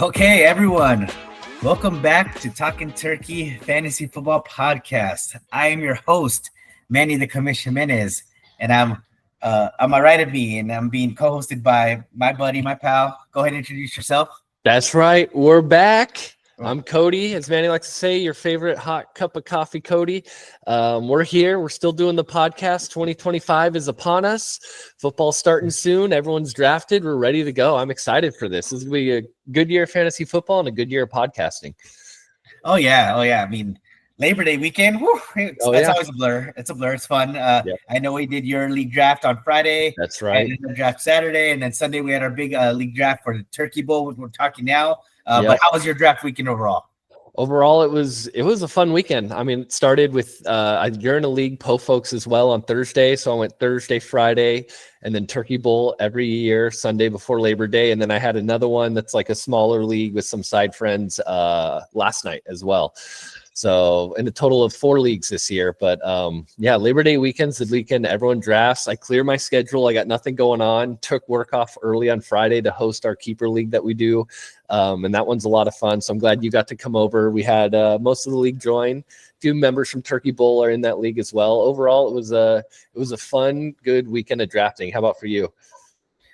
Okay, everyone, welcome back to Talking Turkey Fantasy Football Podcast. I am your host, Manny the Commission Jimenez, and I'm on my right of me, and I'm being co-hosted by my buddy, my pal. Go ahead and introduce yourself. That's right. We're back. I'm Cody, as Manny likes to say, your favorite hot cup of coffee, Cody. We're here. We're still doing the podcast. 2025 is upon us. Football's starting soon. Everyone's drafted. We're ready to go. I'm excited for this. This is going to be a good year of fantasy football and a good year of podcasting. Oh, yeah. I mean, Labor Day weekend, that's always a blur. It's a blur. It's fun. I know we did your league draft on Friday. That's right. And then draft Saturday. And then Sunday we had our big league draft for the Turkey Bowl, which we're talking now. But how was your draft weekend overall? Overall, it was a fun weekend. I mean, it started with you're in a league, Po folks as well, on Thursday. So I went Thursday, Friday, and then Turkey Bowl every year, Sunday before Labor Day. And then I had another one that's like a smaller league with some side friends last night as well. So in a total of 4 leagues this year. But Labor Day weekend's the weekend everyone drafts. I clear my schedule. I got nothing going on. Took work off early on Friday to host our keeper league that we do. And that one's a lot of fun. So I'm glad you got to come over. We had most of the league join. A few members from Turkey Bowl are in that league as well. Overall, it was a fun, good weekend of drafting. How about for you?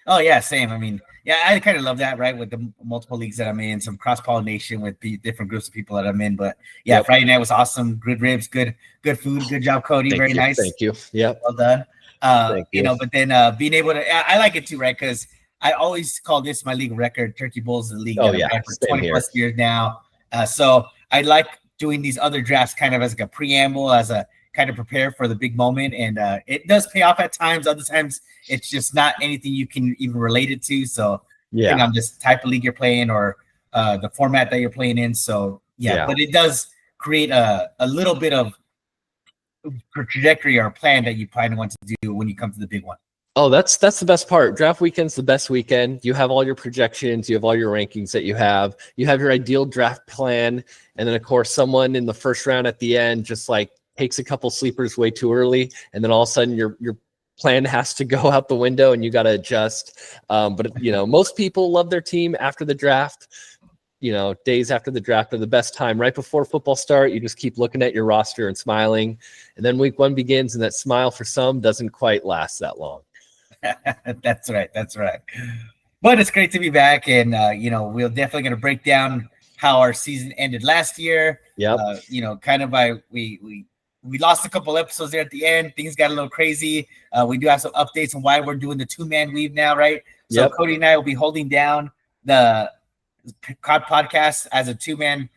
Oh, yeah, same. I mean, yeah, I kind of love that, right, with the multiple leagues that I'm in, some cross-pollination with the different groups of people that I'm in. But, yeah, Friday night was awesome. Good ribs, good food. Good job, Cody. Very nice. Thank you. Yeah. Well done. But then being able to – I like it too, right, because I always call this my league record. Turkey Bowl's the league that I've had for 20-plus years now. So I like doing these other drafts kind of as like a preamble, as a kind of prepare for the big moment. And it does pay off at times. Other times it's just not anything you can even relate it to. So depending on this type of league you're playing or the format that you're playing in. So, but it does create a little bit of trajectory or plan that you probably want to do when you come to the big one. Oh, that's the best part. Draft weekend's the best weekend. You have all your projections. You have all your rankings that you have. You have your ideal draft plan. And then, of course, someone in the first round at the end just like takes a couple sleepers way too early. And then all of a sudden your plan has to go out the window and you got to adjust. But most people love their team after the draft. Days after the draft are the best time. Right before football start, you just keep looking at your roster and smiling. And then week 1 begins, and that smile for some doesn't quite last that long. That's right. But it's great to be back, and we're definitely going to break down how our season ended last year. Kind of by we lost a couple episodes there at the end. Things got a little crazy. We do have some updates on why we're doing the 2-man weave now, right? So Cody and I will be holding down the podcast as a 2-man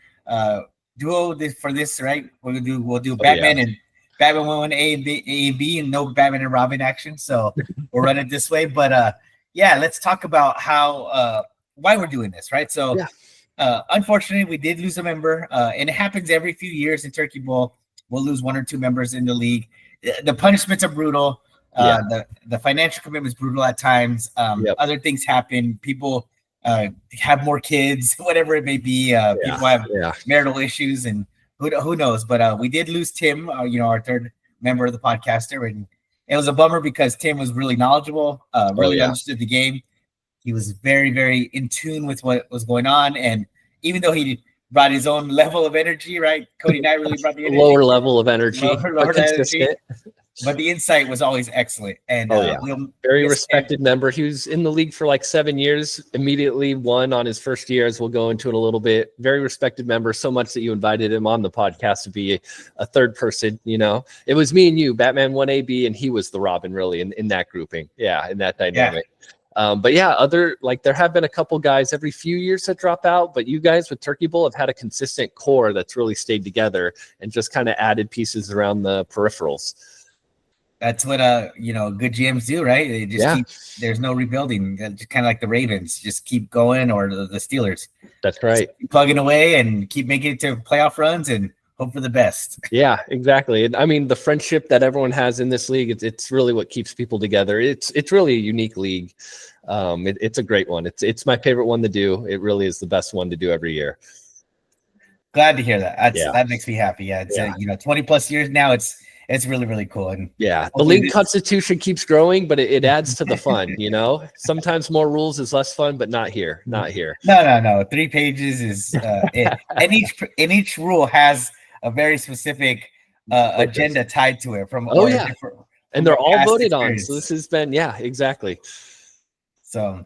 duo for this, right? We'll do Batman and Batman 1 A and B, and no Batman and Robin action. So we'll run it this way. But let's talk about how why we're doing this, right? So unfortunately, we did lose a member, and it happens every few years in Turkey Bowl. We'll lose 1 or 2 members in the league. The punishments are brutal. The financial commitment is brutal at times. Other things happen. People have more kids, whatever it may be. People have marital issues, and who knows? But we did lose Tim, our third member of the podcaster, and it was a bummer because Tim was really knowledgeable, understood the game. He was very, very in tune with what was going on, and even though he brought his own level of energy, right? Cody and I really brought the energy. Lower level of energy. Lower energy. But the insight was always excellent. And very respected member. He was in the league for like 7 years, immediately won on his first year, as we'll go into it a little bit. Very respected member, so much that you invited him on the podcast to be a third person. It was me and you, Batman 1AB, and he was the Robin, really, in that grouping. In that dynamic. There have been a couple guys every few years that drop out, but you guys with Turkey Bowl have had a consistent core that's really stayed together and just kind of added pieces around the peripherals. That's what good GMs do, right? They just there's no rebuilding. Just kind of like the Ravens, just keep going, or the Steelers. That's right. Just keep plugging away and keep making it to playoff runs, and hope for the best. Yeah, exactly. And I mean, the friendship that everyone has in this league, it's really what keeps people together. It's really a unique league. It's a great one. It's my favorite one to do. It really is the best one to do every year. Glad to hear that. That makes me happy. Yeah, it's 20 plus years now. It's really, really cool. And the league constitution keeps growing, but it adds to the fun. Sometimes more rules is less fun, but not here. Not here. No. 3 pages is it. And each rule has a very specific agenda tied to it. And they're all voted on. So this has been exactly. So,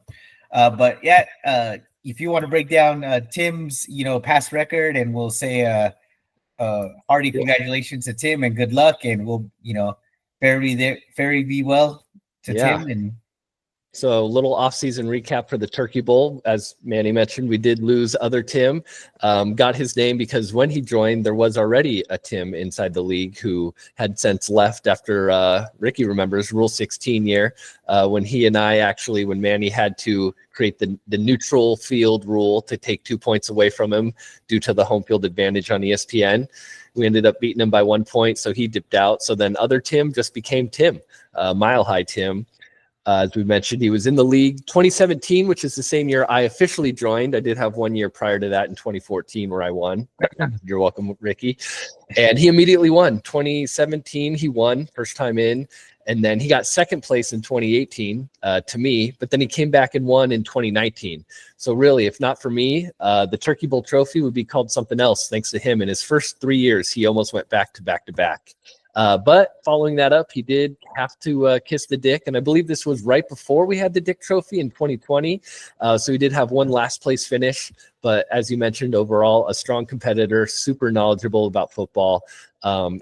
but if you want to break down Tim's past record, and we'll say hearty congratulations to Tim and good luck, and we'll ferry be well to Tim. And so a little off-season recap for the Turkey Bowl. As Manny mentioned, we did lose other Tim. Got his name because when he joined, there was already a Tim inside the league who had since left after Ricky remembers Rule 16 year, when he and I when Manny had to create the neutral field rule to take 2 points away from him due to the home field advantage on ESPN. We ended up beating him by 1 point, so he dipped out. So then other Tim just became Tim, Mile High Tim. As we mentioned, he was in the league 2017, which is the same year I officially joined. I did have 1 year prior to that in 2014 where I won. You're welcome, Ricky. And he immediately won. 2017, he won, first time in. And then he got second place in 2018 to me, but then he came back and won in 2019. So really, if not for me, the Turkey Bowl trophy would be called something else thanks to him. In his first 3 years, he almost went back to back to back. But following that up, he did have to kiss the Dick. And I believe this was right before we had the Dick Trophy in 2020. So he did have one last place finish. But as you mentioned, overall, a strong competitor, super knowledgeable about football.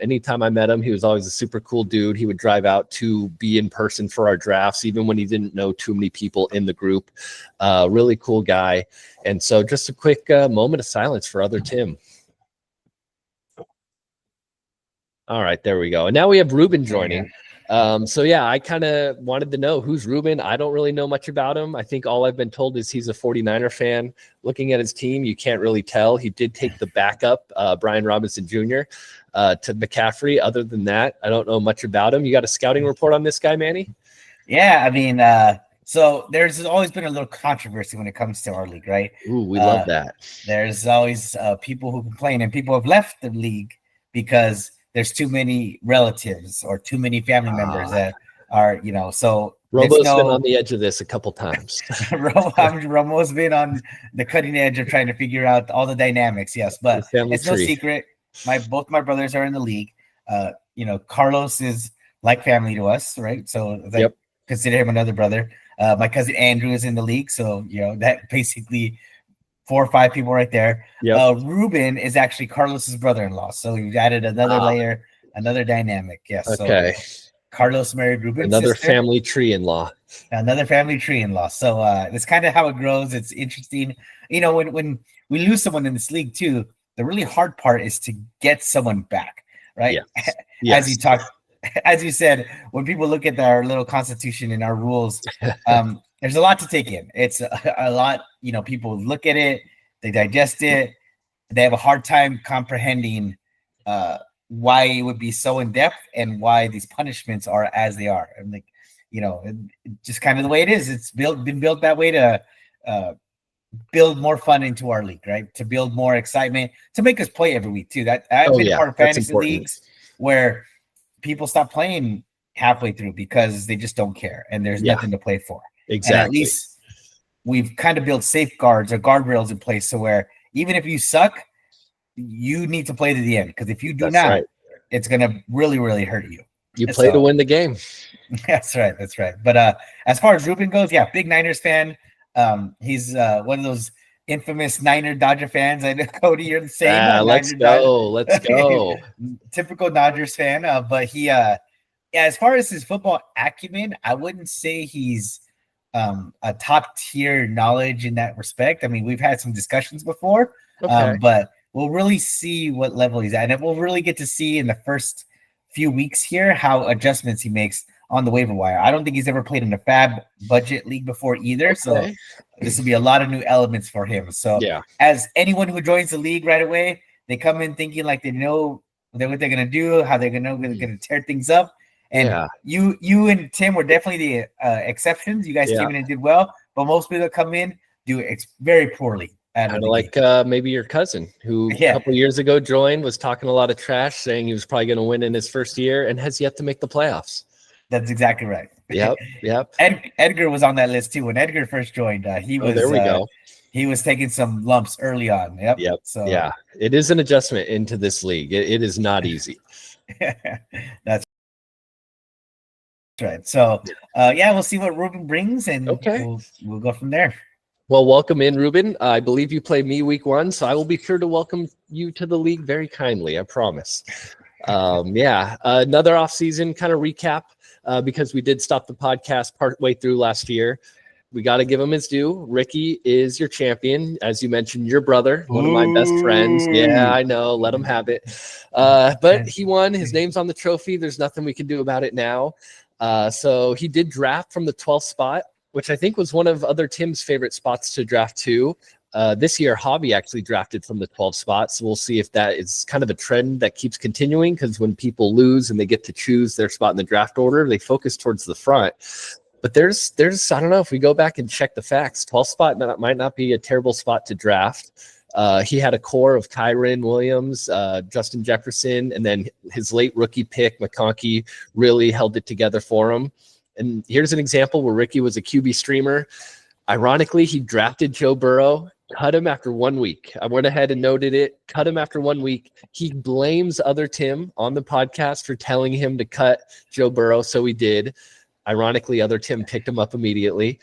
Anytime I met him, he was always a super cool dude. He would drive out to be in person for our drafts, even when he didn't know too many people in the group. Really cool guy. And so just a quick moment of silence for other Tim. All right, there we go. And now we have Ruben joining. I kind of wanted to know who's Ruben. I don't really know much about him. I think all I've been told is he's a 49er fan. Looking at his team, you can't really tell. He did take the backup, Brian Robinson Jr., to McCaffrey. Other than that, I don't know much about him. You got a scouting report on this guy, Manny? Yeah, I mean, so there's always been a little controversy when it comes to our league, right? Ooh, we love that. There's always people who complain, and people have left the league because there's too many relatives or too many family members that are, so Romo's been on the edge of this a couple times. Romo's been on the cutting edge of trying to figure out all the dynamics. Yes, but it's no secret. Both my brothers are in the league. Carlos is like family to us, right? So I consider him another brother. My cousin Andrew is in the league. So, that basically 4 or 5 people right there. Ruben is actually Carlos's brother-in-law. So we've added another layer, another dynamic. Yes. Okay. So Carlos married Ruben's another sister. Family tree-in-law. Another family tree-in-law. So that's kind of how it grows. It's interesting. When we lose someone in this league too, the really hard part is to get someone back, right? Yes. As you said, when people look at our little constitution and our rules, there's a lot to take in. It's a lot, people look at it, they digest it, they have a hard time comprehending why it would be so in depth and why these punishments are as they are. And just kind of the way it is. It's been built that way to build more fun into our league, right? To build more excitement, to make us play every week too. I've been part of fantasy leagues where people stop playing halfway through because they just don't care and there's nothing to play for. Exactly. And at least we've kind of built safeguards or guardrails in place so where even if you suck, you need to play to the end, because if you do it's going to really, really hurt you. You play to win the game. That's right. But as far as Ruben goes, big Niners fan. He's one of those infamous Dodger fans. I know, Cody, you're the same. Let's go. Typical Dodgers fan. But he, as far as his football acumen, I wouldn't say he's a top tier knowledge in that respect. I mean, we've had some discussions before, but we'll really see what level he's at. And we'll really get to see in the first few weeks here how adjustments he makes on the waiver wire. I don't think he's ever played in a fab budget league before either. So this will be a lot of new elements for him. So as anyone who joins the league right away, They come in thinking like they know what they're gonna do, how they're gonna tear things up. And you and Tim were definitely the exceptions. You guys came in and did well, but most people that come in do very poorly. Kind of like maybe your cousin who a couple years ago joined, was talking a lot of trash, saying he was probably going to win in his first year and has yet to make the playoffs. That's exactly right. Yep. Edgar was on that list too. When Edgar first joined, he was. There we go. He was taking some lumps early on. Yep. So it is an adjustment into this league. It is not easy. That's right. So we'll see what Ruben brings, and we'll go from there. Well, welcome in, Ruben. I believe you play me week 1, so I will be sure to welcome you to the league very kindly. I promise. Another off-season kind of recap because we did stop the podcast partway through last year. We got to give him his due. Ricky is your champion. As you mentioned, your brother, one of my best friends. Yeah, I know. Let him have it. But he won. His name's on the trophy. There's nothing we can do about it now. So he did draft from the 12th spot, which I think was one of other Tim's favorite spots to draft too. This year, Hobby actually drafted from the 12th spot. So we'll see if that is kind of a trend that keeps continuing, because when people lose and they get to choose their spot in the draft order, they focus towards the front. But there's I don't know, if we go back and check the facts, 12th spot might not be a terrible spot to draft. He had a core of Kyron Williams, Justin Jefferson, and then his late rookie pick, McConkey, really held it together for him. And here's an example where Ricky was a QB streamer. Ironically, he drafted Joe Burrow, cut him after 1 week. I went ahead and noted it, cut him after 1 week. He blames other Tim on the podcast for telling him to cut Joe Burrow, so he did. Ironically, other Tim picked him up immediately.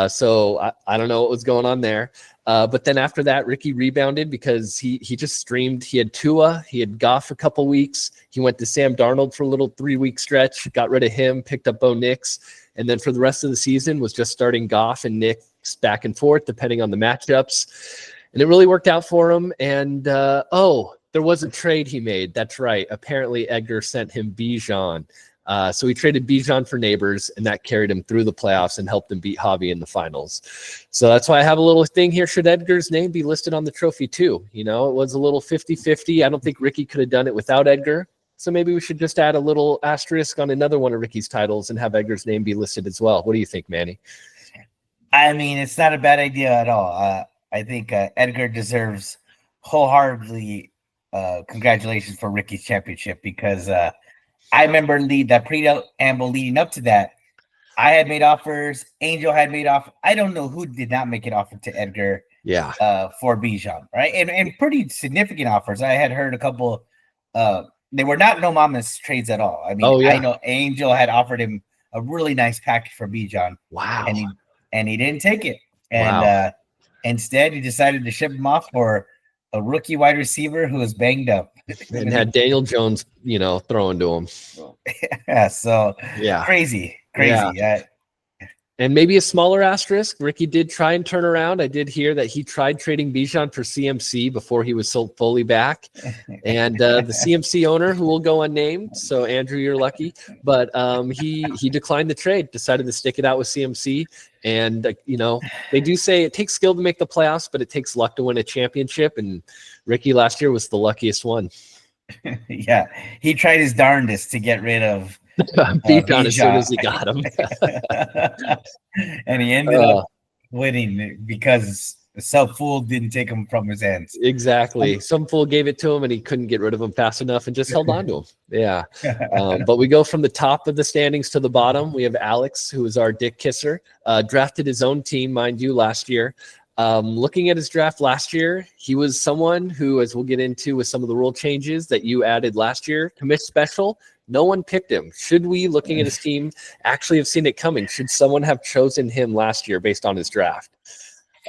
So I don't know what was going on there. But then after that, Ricky rebounded because he just streamed. He had Tua, he had Goff a couple weeks. He went to Sam Darnold for a little 3-week stretch, got rid of him, picked up Bo Nix. And then for the rest of the season was just starting Goff and Nix back and forth, depending on the matchups. And it really worked out for him. And, there was a trade he made. That's right. Apparently Edgar sent him Bijan. So he traded Bijan for Neighbors, and that carried him through the playoffs and helped him beat Hobby in the finals. So that's why I have a little thing here. Should Edgar's name be listed on the trophy too? You know, it was a little 50-50. I don't think Ricky could have done it without Edgar. So maybe we should just add a little asterisk on another one of Ricky's titles and have Edgar's name be listed as well. What do you think, Manny? I mean, it's not a bad idea at all. I think Edgar deserves wholeheartedly congratulations for Ricky's championship, because I remember the preamble leading up to that. I had made offers. Angel had made offers. I don't know who did not make an offer to Edgar. For Bijan, right? And pretty significant offers. I had heard a couple. They were not no mama's trades at all. I mean, I know Angel had offered him a really nice package for Bijan. Wow. And he didn't take it. And instead, he decided to ship him off for a rookie wide receiver who was banged up. And had Daniel Jones, throwing to him. Crazy. Yeah. And maybe a smaller asterisk, Ricky did try and turn around. I did hear that he tried trading Bijan for CMC before he was sold fully back. And the CMC owner, who will go unnamed, so Andrew, you're lucky, but he declined the trade, decided to stick it out with CMC. And, they do say it takes skill to make the playoffs, but it takes luck to win a championship. And Ricky last year was the luckiest one. Yeah, he tried his darndest to get rid of Bijan as soon as he got him. And he ended up winning because some fool didn't take him from his hands. Exactly. Some fool gave it to him and he couldn't get rid of him fast enough and just held on to him. Yeah. But we go from the top of the standings to the bottom. We have Alex, who is our dick kisser, drafted his own team, mind you, last year. Looking at his draft last year, he was someone who, as we'll get into with some of the rule changes that you added last year, commish special. No one picked him. Should we, looking at his team, actually have seen it coming? Should someone have chosen him last year based on his draft?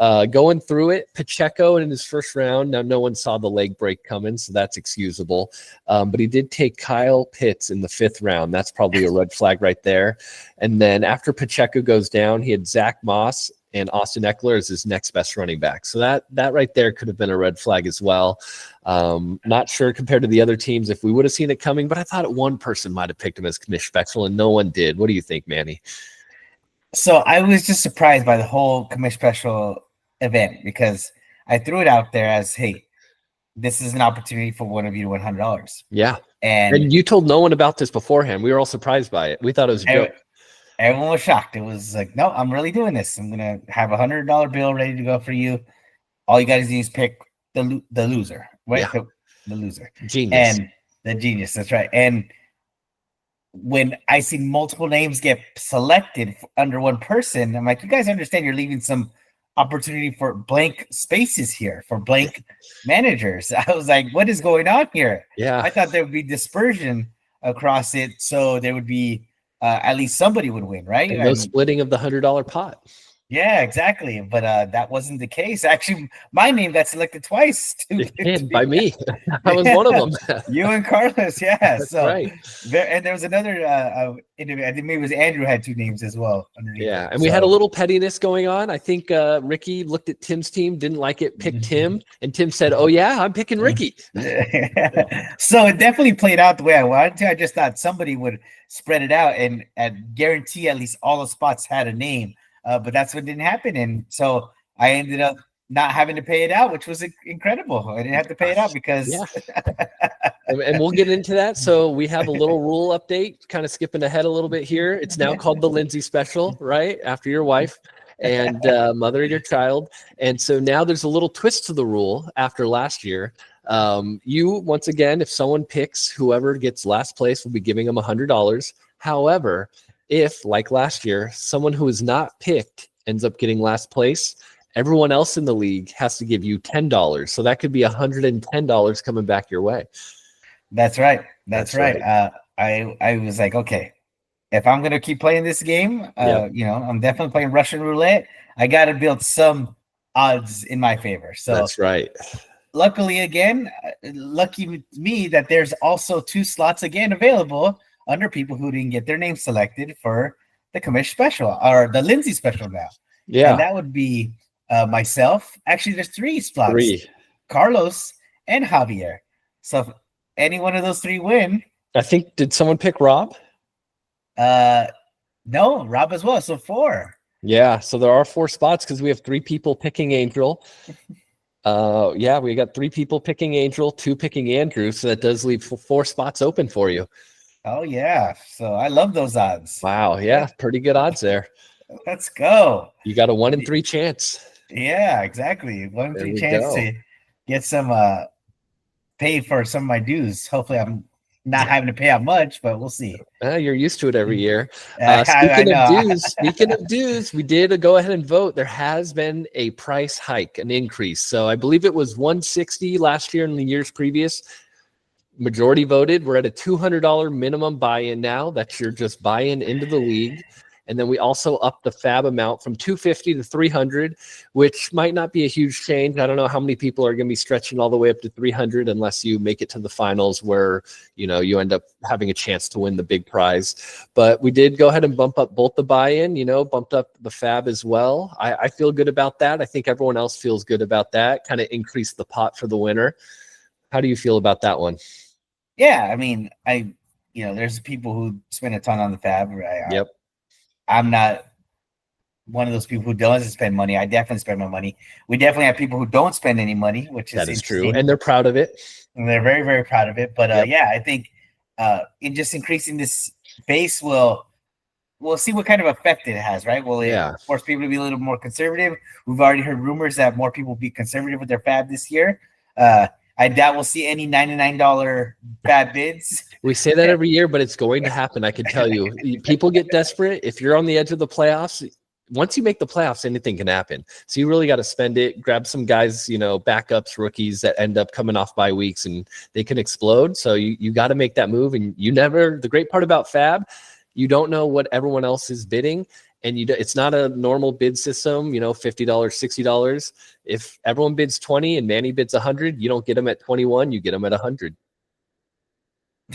Going through it, Pacheco in his first round. Now, no one saw the leg break coming, so that's excusable. But he did take Kyle Pitts in the 5th round. That's probably a red flag right there. And then after Pacheco goes down, he had Zach Moss and Austin Eckler as his next best running back. So that right there could have been a red flag as well. Not sure compared to the other teams if we would have seen it coming, but I thought one person might have picked him as commish special and no one did. What do you think, Manny? So I was just surprised by the whole commish special event, because I threw it out there as, hey, this is an opportunity for one of you to win $100. Yeah. And you told no one about this beforehand. We were all surprised by it. We thought it was a joke. Everyone was shocked. It was like, no, I'm really doing this. I'm gonna have $100 bill ready to go for you. All you guys need is pick the loser, right? Yeah. The loser, Genius, and the genius. That's right. And when I see multiple names get selected under one person, I'm like, you guys understand you're leaving some opportunity for blank spaces here for blank managers. I was like, what is going on here? Yeah. I thought there would be dispersion across it, so there would be at least somebody would win, right? And no splitting of the $100 pot. Yeah, exactly. But that wasn't the case. Actually, my name got selected twice. By me. I was one of them. You and Carlos, yeah. That's right. And there was another interview. I think maybe it was Andrew had two names as well. Yeah, and we had a little pettiness going on. I think Ricky looked at Tim's team, didn't like it, picked Tim, and Tim said, "Oh yeah, I'm picking Ricky." So it definitely played out the way I wanted to. I just thought somebody would spread it out and guarantee at least all the spots had a name. But that's what didn't happen. And so I ended up not having to pay it out, which was incredible. I didn't have to pay it out because and we'll get into that. So we have a little rule update, kind of skipping ahead a little bit here. It's now called the Lindsay Special, right? After your wife and mother of your child. And so now there's a little twist to the rule after last year. You, once again, if someone picks whoever gets last place, we'll be giving them $100. However, if, like last year, someone who is not picked ends up getting last place, everyone else in the league has to give you $10. So that could be $110 coming back your way. That's right. That's right. I was like, okay, if I'm going to keep playing this game, I'm definitely playing Russian roulette. I got to build some odds in my favor. So that's right. Luckily, again, lucky me that there's also 2 slots again available under people who didn't get their name selected for the commission special or the Lindsay special now. Yeah. And that would be myself. Actually, there's 3 slots. 3. Carlos and Javier. So if any one of those 3 win. I think, did someone pick Rob? No, Rob as well. So 4. Yeah. So there are 4 spots because we have 3 people picking Angel. We got 3 people picking Angel, 2 picking Andrew. So that does leave 4 spots open for you. Oh, yeah. So I love those odds. Wow. Yeah. Pretty good odds there. Let's go. You got a 1 in 3 chance. Yeah, exactly. 1 in 3 chance to get some pay for some of my dues. Hopefully I'm not having to pay out much, but we'll see. You're used to it every year. Speaking of dues, we did go ahead and vote. There has been a price hike, an increase. So I believe it was $160 last year and the years previous. Majority voted. We're at a $200 minimum buy-in now. That's your just buy-in into the league. And then we also upped the FAB amount from $250 to $300, which might not be a huge change. I don't know how many people are going to be stretching all the way up to $300 unless you make it to the finals where, you end up having a chance to win the big prize. But we did go ahead and bump up both the buy-in, bumped up the FAB as well. I feel good about that. I think everyone else feels good about that. Kind of increased the pot for the winner. How do you feel about that one? Yeah, I mean, there's people who spend a ton on the FAB, right? Yep. I'm not one of those people who doesn't spend money. I definitely spend my money. We definitely have people who don't spend any money, which is true, and they're proud of it. And they're very, very proud of it. But I think in just increasing this base, we'll see what kind of effect it has, right? Will it force people to be a little more conservative? We've already heard rumors that more people will be conservative with their FAB this year. I doubt we'll see any $99 FAB bids. We say that every year, but it's going to happen. I can tell you. People get desperate. If you're on the edge of the playoffs, once you make the playoffs, anything can happen. So you really got to spend it. Grab some guys, backups, rookies that end up coming off bye weeks, and they can explode. So you got to make that move. And the great part about FAB, you don't know what everyone else is bidding. And it's not a normal bid system, $50, $60. If everyone bids 20 and Manny bids 100, you don't get them at 21, you get them at 100.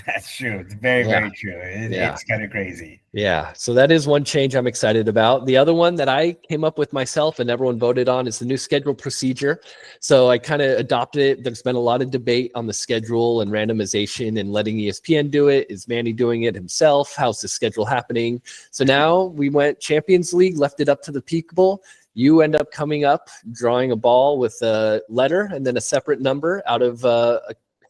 That's true. It's very, very true. It's kind of crazy. Yeah. So that is one change I'm excited about. The other one that I came up with myself and everyone voted on is the new schedule procedure. So I kind of adopted it. There's been a lot of debate on the schedule and randomization and letting ESPN do it. Is Manny doing it himself? How's the schedule happening? So now we went Champions League, left it up to the people. You end up coming up, drawing a ball with a letter and then a separate number out of a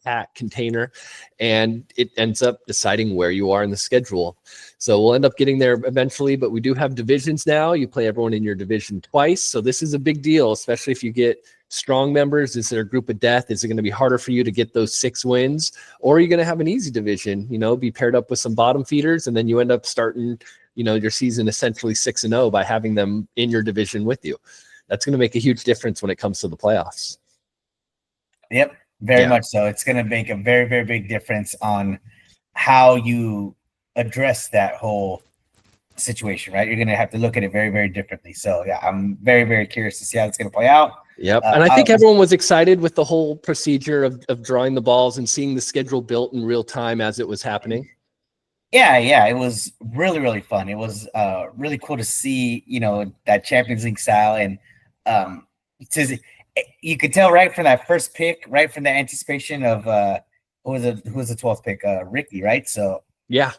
hat container, and it ends up deciding where you are in the schedule. So we'll end up getting there eventually, but we do have divisions now. You play everyone in your division twice. So this is a big deal, especially if you get strong members. Is there a group of death? Is it going to be harder for you to get those 6 wins? Or are you going to have an easy division, be paired up with some bottom feeders, and then you end up starting, your season essentially 6-0 by having them in your division with you. That's going to make a huge difference when it comes to the playoffs. Yep, very much so. It's going to make a very, very big difference on how you address that whole situation, right? You're going to have to look at it very, very differently. So yeah, I'm very, very curious to see how it's going to play out. Yep. And I think everyone was excited with the whole procedure of drawing the balls and seeing the schedule built in real time as it was happening. Yeah, it was really, really fun. It was really cool to see, that Champions League style, and you could tell right from that first pick, right from the anticipation of who was the 12th pick, Ricky, right? So yeah,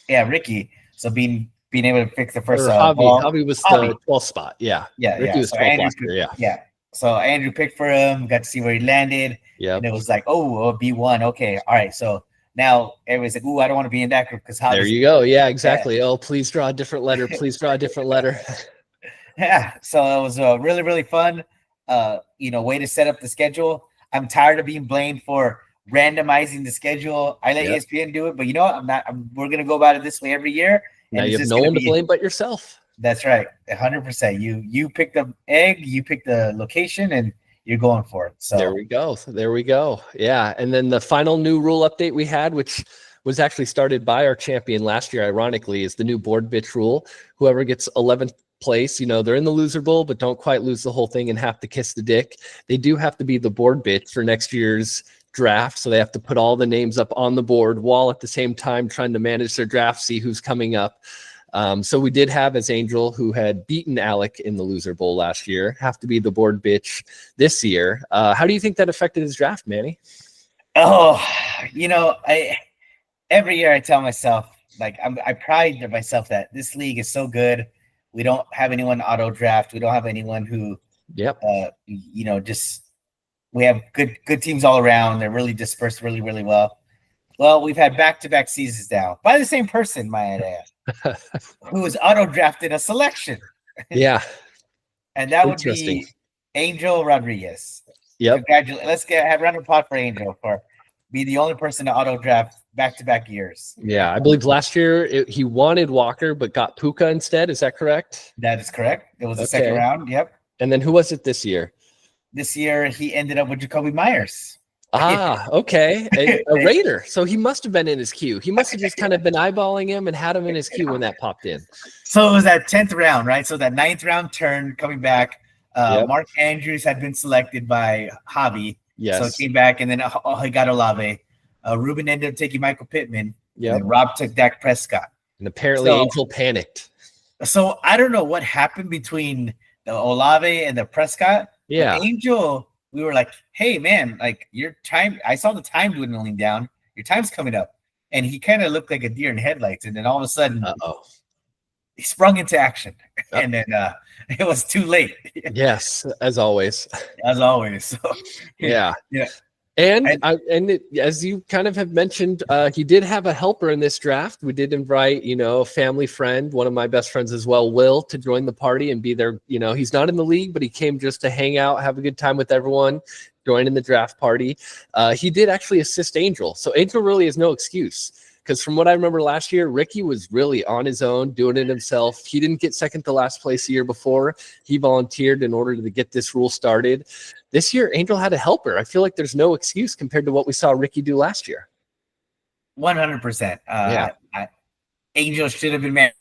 Ricky. So being able to pick the first ball. Javi was the 12th spot. Yeah. Ricky was 12th last year. Yeah. So Andrew picked for him, got to see where he landed. Yeah. And it was like, B1. Okay. All right. So now everybody's like, ooh, I don't want to be in that group because there you go. Yeah, exactly. Yeah. Oh, please draw a different letter. Please draw a different letter. Yeah. So it was really, really fun, way to set up the schedule. I'm tired of being blamed for randomizing the schedule. I let ESPN do it, but we're going to go about it this way every year. Now you have no one to blame but yourself. That's right. 100%. You pick the egg, you pick the location, and you're going for it. So there we go. Yeah. And then the final new rule update we had, which was actually started by our champion last year, ironically, is the new board bitch rule. Whoever gets 11th place, they're in the loser bowl, but don't quite lose the whole thing and have to kiss the dick. They do have to be the board bitch for next year's draft. So they have to put all the names up on the board while at the same time trying to manage their draft, see who's coming up. So we did have as Angel, who had beaten Alec in the loser bowl last year, have to be the board bitch this year. How do you think that affected his draft, Manny? Every year I tell myself, I pride myself that this league is so good. We don't have anyone auto draft. We don't have anyone who, we have good teams all around. They're really dispersed really, really well. Well, we've had back-to-back seasons now by the same person, might I add, who was auto-drafted a selection. Yeah. And that would be Angel Rodriguez. Yep. Congratulations. Let's have a round of applause for Angel for be the only person to auto-draft back-to-back years. Yeah, I believe last year he wanted Walker but got Puka instead. Is that correct? That is correct. It was the second round. Yep. And then who was it this year? This year he ended up with Jacoby Myers. Okay. A Raider. So he must have been in his queue. He must have just kind of been eyeballing him and had him in his queue when that popped in. So it was that 10th round, right? So that 9th round turn coming back. Mark Andrews had been selected by Javi. Yes. So he came back, and then he got Olave. Ruben ended up taking Michael Pittman. Yeah. And Rob took Dak Prescott. And apparently Angel panicked. So I don't know what happened between the Olave and the Prescott. Yeah. But Angel, we were like, hey, man, your time, I saw the time dwindling down. Your time's coming up. And he kind of looked like a deer in headlights. And then all of a sudden, he sprung into action. And then it was too late. Yes, as always. As always. So, yeah. And as you kind of have mentioned, he did have a helper in this draft. We did invite, a family friend, one of my best friends as well, Will, to join the party and be there. He's not in the league, but he came just to hang out, have a good time with everyone, join in the draft party. He did actually assist Angel. So Angel really has no excuse. Because from what I remember last year, Ricky was really on his own, doing it himself. He didn't get second to last place the year before. He volunteered in order to get this rule started. This year, Angel had a helper. I feel like there's no excuse compared to what we saw Ricky do last year. 100%. Angel should have been married.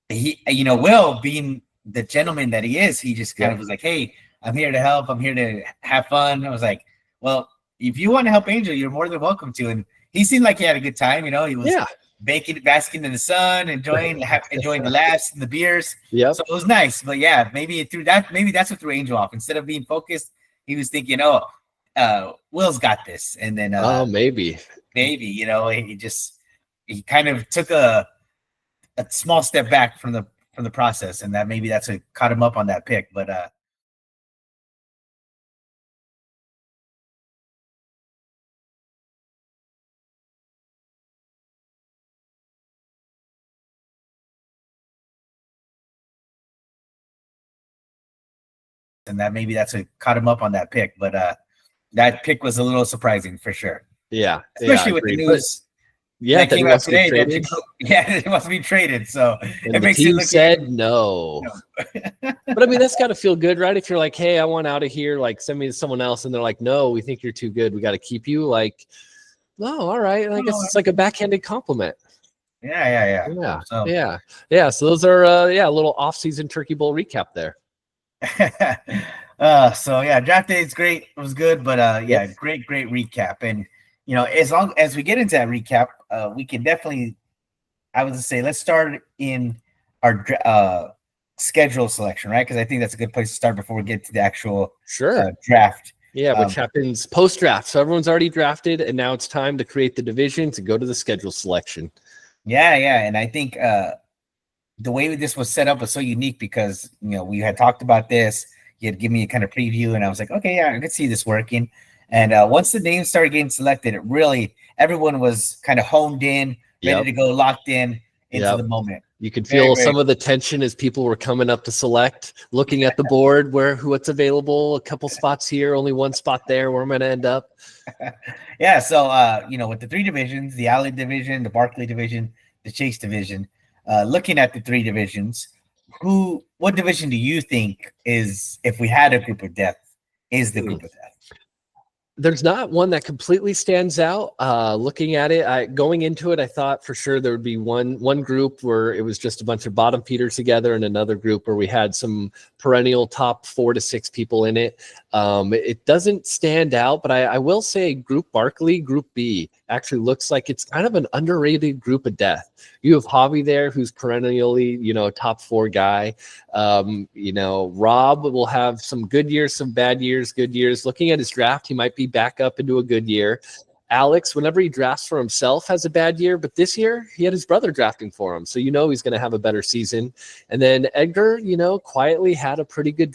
Will, being the gentleman that he is, he just kind of was like, hey, I'm here to help. I'm here to have fun. I was like, well, if you want to help Angel, you're more than welcome to. And he seemed like he had a good time. He was basking in the sun, enjoying the laughs and the beers. Yeah. So it was nice. But yeah, maybe that's what threw Angel off. Instead of being focused, he was thinking, Will's got this. And then maybe, he kind of took a small step back from from the process, and that maybe that's what caught him up on that pick. But that pick was a little surprising for sure. Yeah, especially with the news. Yeah, that came out today. It must be traded. So and it makes it look said no. But I mean, that's got to feel good, right? If you're like, hey, I want out of here, like send me to someone else, and they're like, no, we think you're too good. We got to keep you. Like, no, all right. And I guess it's like a backhanded compliment. Yeah. So those are a little off-season Turkey Bowl recap there. Draft day is great. It was good, but great recap. And as long as we get into that recap, we can definitely, I would say, let's start in our schedule selection, right? Because I think that's a good place to start before we get to the actual draft. Yeah, which happens post-draft. So everyone's already drafted, and now it's time to create the division to go to the schedule selection. Yeah, and I think the way this was set up was so unique because we had talked about this. You had given me a kind of preview, and I was like, okay, yeah, I could see this working. And once the names started getting selected, it really everyone was kind of honed in, ready to go, locked in into the moment. You could feel some of the tension as people were coming up to select, looking at the board, what's available, a couple spots here, only one spot there, where I'm going to end up. Yeah, so with the three divisions, the Allen division, the Barkley division, the Chase division, looking at the three divisions, what division do you think is, if we had a group of death, is the group of death? There's not one that completely stands out. Looking at it, going into it, I thought for sure there would be one group where it was just a bunch of bottom feeders together, and another group where we had some perennial top 4 to 6 people in it. It doesn't stand out, but I will say Group Barkley, Group B, actually looks like it's kind of an underrated group of death. You have Javi there, who's perennially, top 4 guy. Rob will have some good years, some bad years, good years. Looking at his draft, he might be back up into a good year. Alex, whenever he drafts for himself, has a bad year, but this year he had his brother drafting for him, so he's going to have a better season. And then Edgar, quietly had a pretty good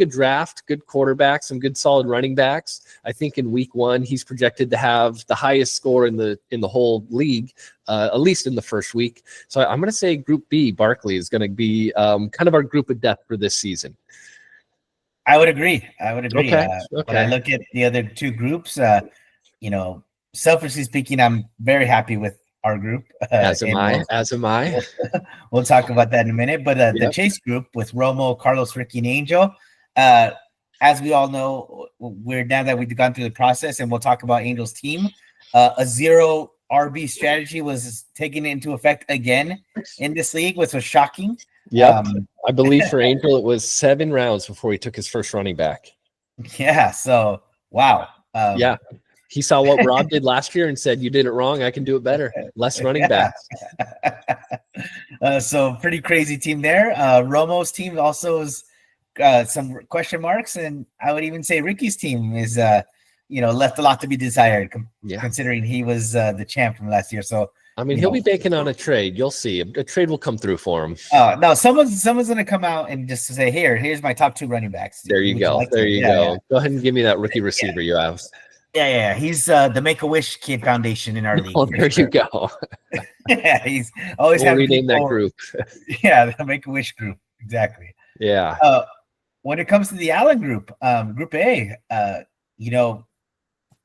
draft, good quarterback, some good solid running backs. I think in week 1 he's projected to have the highest score in the whole league, at least in the first week. So I'm going to say Group B, Barkley, is going to be kind of our group of death for this season. I would agree. Okay. When I look at the other two groups, selfishly speaking, I'm very happy with our group. As am I. We'll talk about that in a minute. But the Chase group with Romo, Carlos, Ricky, and Angel, as we all know, now that we've gone through the process, and we'll talk about Angel's team, a 0 RB strategy was taken into effect again in this league, which was shocking. Yep. I believe for Angel, it was 7 rounds before he took his first running back. Yeah. So, wow. He saw what Rob did last year and said, you did it wrong. I can do it better. Less running backs. So pretty crazy team there. Romo's team also is some question marks. And I would even say Ricky's team is, left a lot to be desired considering he was the champ from last year. So, I mean, he'll be banking on a trade. You'll see. A trade will come through for him. No, someone's going to come out and just say, here's my top 2 running backs. There you go. There you go. Yeah. Go ahead and give me that rookie receiver you have. Yeah. He's the Make-A-Wish Kid Foundation in our league. Oh, there you go. Yeah, he's always having rename that group. Yeah, the Make-A-Wish group. Exactly. Yeah. When it comes to the Allen group, Group A,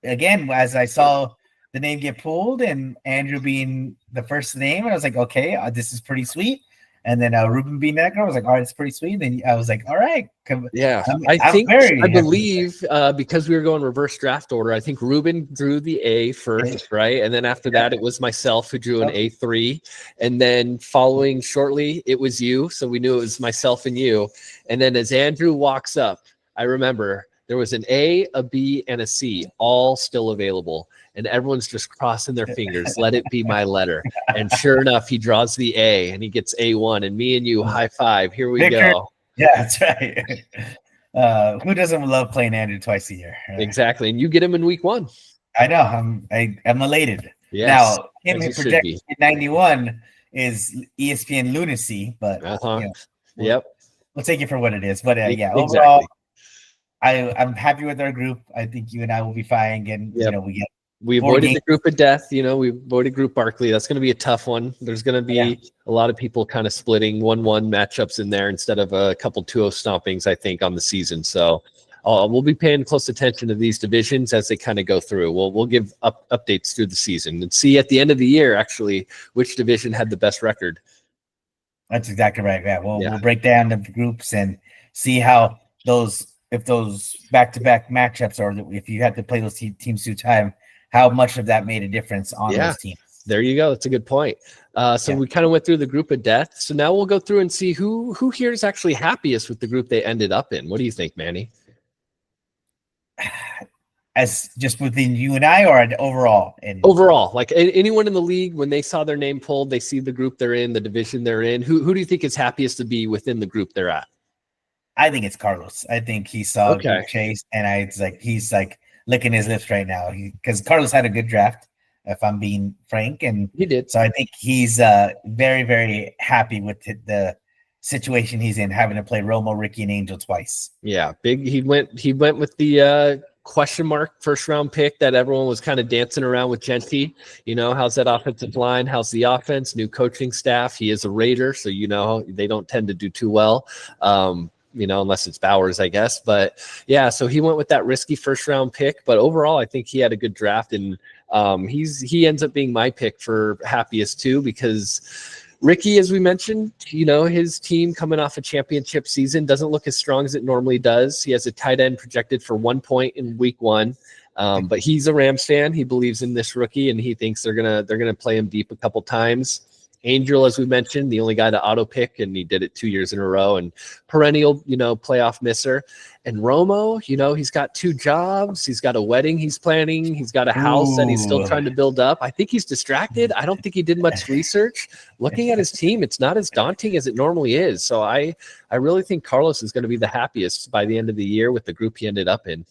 again, as I saw the name get pulled and Andrew being the first name, I was like, okay, this is pretty sweet. And then Ruben being that girl, I was like, all right, it's pretty sweet. And then I was like, all right. Yeah, I believe because we were going reverse draft order, I think Ruben drew the A first, right? And then after that, it was myself who drew an A3. And then following shortly, it was you. So we knew it was myself and you. And then as Andrew walks up, I remember there was an A, a B, and a C, all still available. And everyone's just crossing their fingers. Let it be my letter. And sure enough, he draws the A and he gets A1. And me and you, high five. Here we go. Yeah, that's right. Who doesn't love playing Andrew twice a year? Right? Exactly. And you get him in week 1. I know. I'm elated. Yes, now, him projected 91, is ESPN lunacy, but Yep. We'll take it for what it is. But yeah, Exactly. Overall, I'm happy with our group. I think you and I will be fine. And we avoided the group of death. We avoided Group Barkley. That's going to be a tough one. There's going to be a lot of people kind of splitting 1-1 matchups in there instead of a couple 2-0 stompings, I think, on the season. So we'll be paying close attention to these divisions as they kind of go through. We'll give updates through the season and see at the end of the year, actually, which division had the best record. That's exactly right. Yeah. We'll break down the groups and see how if those back-to-back matchups, or if you had to play those teams 2 times, how much of that made a difference on those teams. There you go. That's a good point. We kind of went through the group of death. So now we'll go through and see who here is actually happiest with the group they ended up in. What do you think, Manny? As just within you and I, or overall? Overall, like anyone in the league, when they saw their name pulled, they see the group they're in, the division they're in. Who do you think is happiest to be within the group they're at? I think it's Carlos. I think he saw Chase, and he's like licking his lips right now because Carlos had a good draft, if I'm being frank, and he did. So I think he's very, very happy with the situation he's in, having to play Romo, Ricky, and Angel twice. Yeah, big. He went with the question mark first round pick that everyone was kind of dancing around with Genty. How's that offensive line? How's the offense? New coaching staff. He is a Raider, so they don't tend to do too well. Unless it's Bowers, I guess. But yeah, so he went with that risky first round pick. But overall, I think he had a good draft, and he ends up being my pick for happiest too, because Ricky, as we mentioned, his team coming off a championship season doesn't look as strong as it normally does. He has a tight end projected for 1 point in week 1. But he's a Rams fan. He believes in this rookie, and he thinks they're gonna play him deep a couple times. Angel, as we mentioned, the only guy to auto pick, and he did it 2 years in a row, and perennial, playoff misser. And Romo, he's got 2 jobs. He's got a wedding he's planning. He's got a house that he's still trying to build up. I think he's distracted. I don't think he did much research. Looking at his team, it's not as daunting as it normally is. So I really think Carlos is going to be the happiest by the end of the year with the group he ended up in.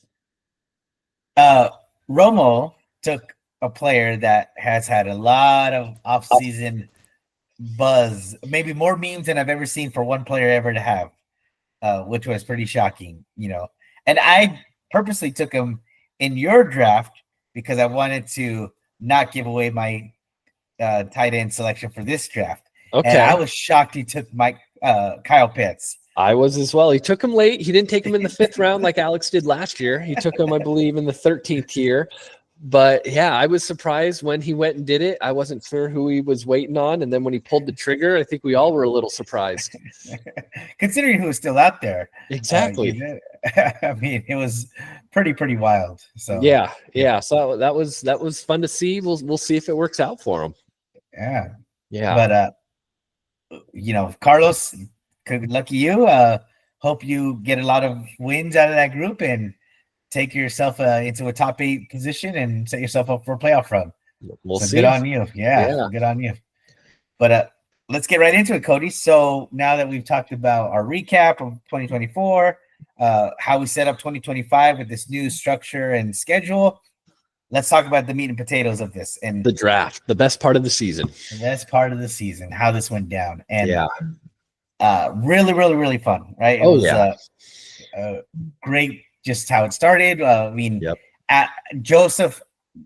Romo took a player that has had a lot of offseason buzz, maybe more memes than I've ever seen for one player ever to have, which was pretty shocking, And I purposely took him in your draft because I wanted to not give away my tight end selection for this draft. Okay. And I was shocked he took Kyle Pitts. I was as well. He took him late. He didn't take him in the 5th round like Alex did last year. He took him, I believe, in the 13th year. But yeah, I was surprised when he went and did it. I wasn't sure who he was waiting on. And then when he pulled the trigger, I think we all were a little surprised. Considering who was still out there. Exactly. I mean, it was pretty wild. So yeah. So that was fun to see. We'll see if it works out for him. Yeah. But Carlos, lucky you. Hope you get a lot of wins out of that group and take yourself into a top 8 position and set yourself up for a playoff run. We'll see. Good on you. Yeah, good on you. But let's get right into it, Cody. So now that we've talked about our recap of 2024, how we set up 2025 with this new structure and schedule, let's talk about the meat and potatoes of this. And the draft, the best part of the season. The best part of the season, how this went down. And really, really, really fun, right? It was great. Just how it started. Joseph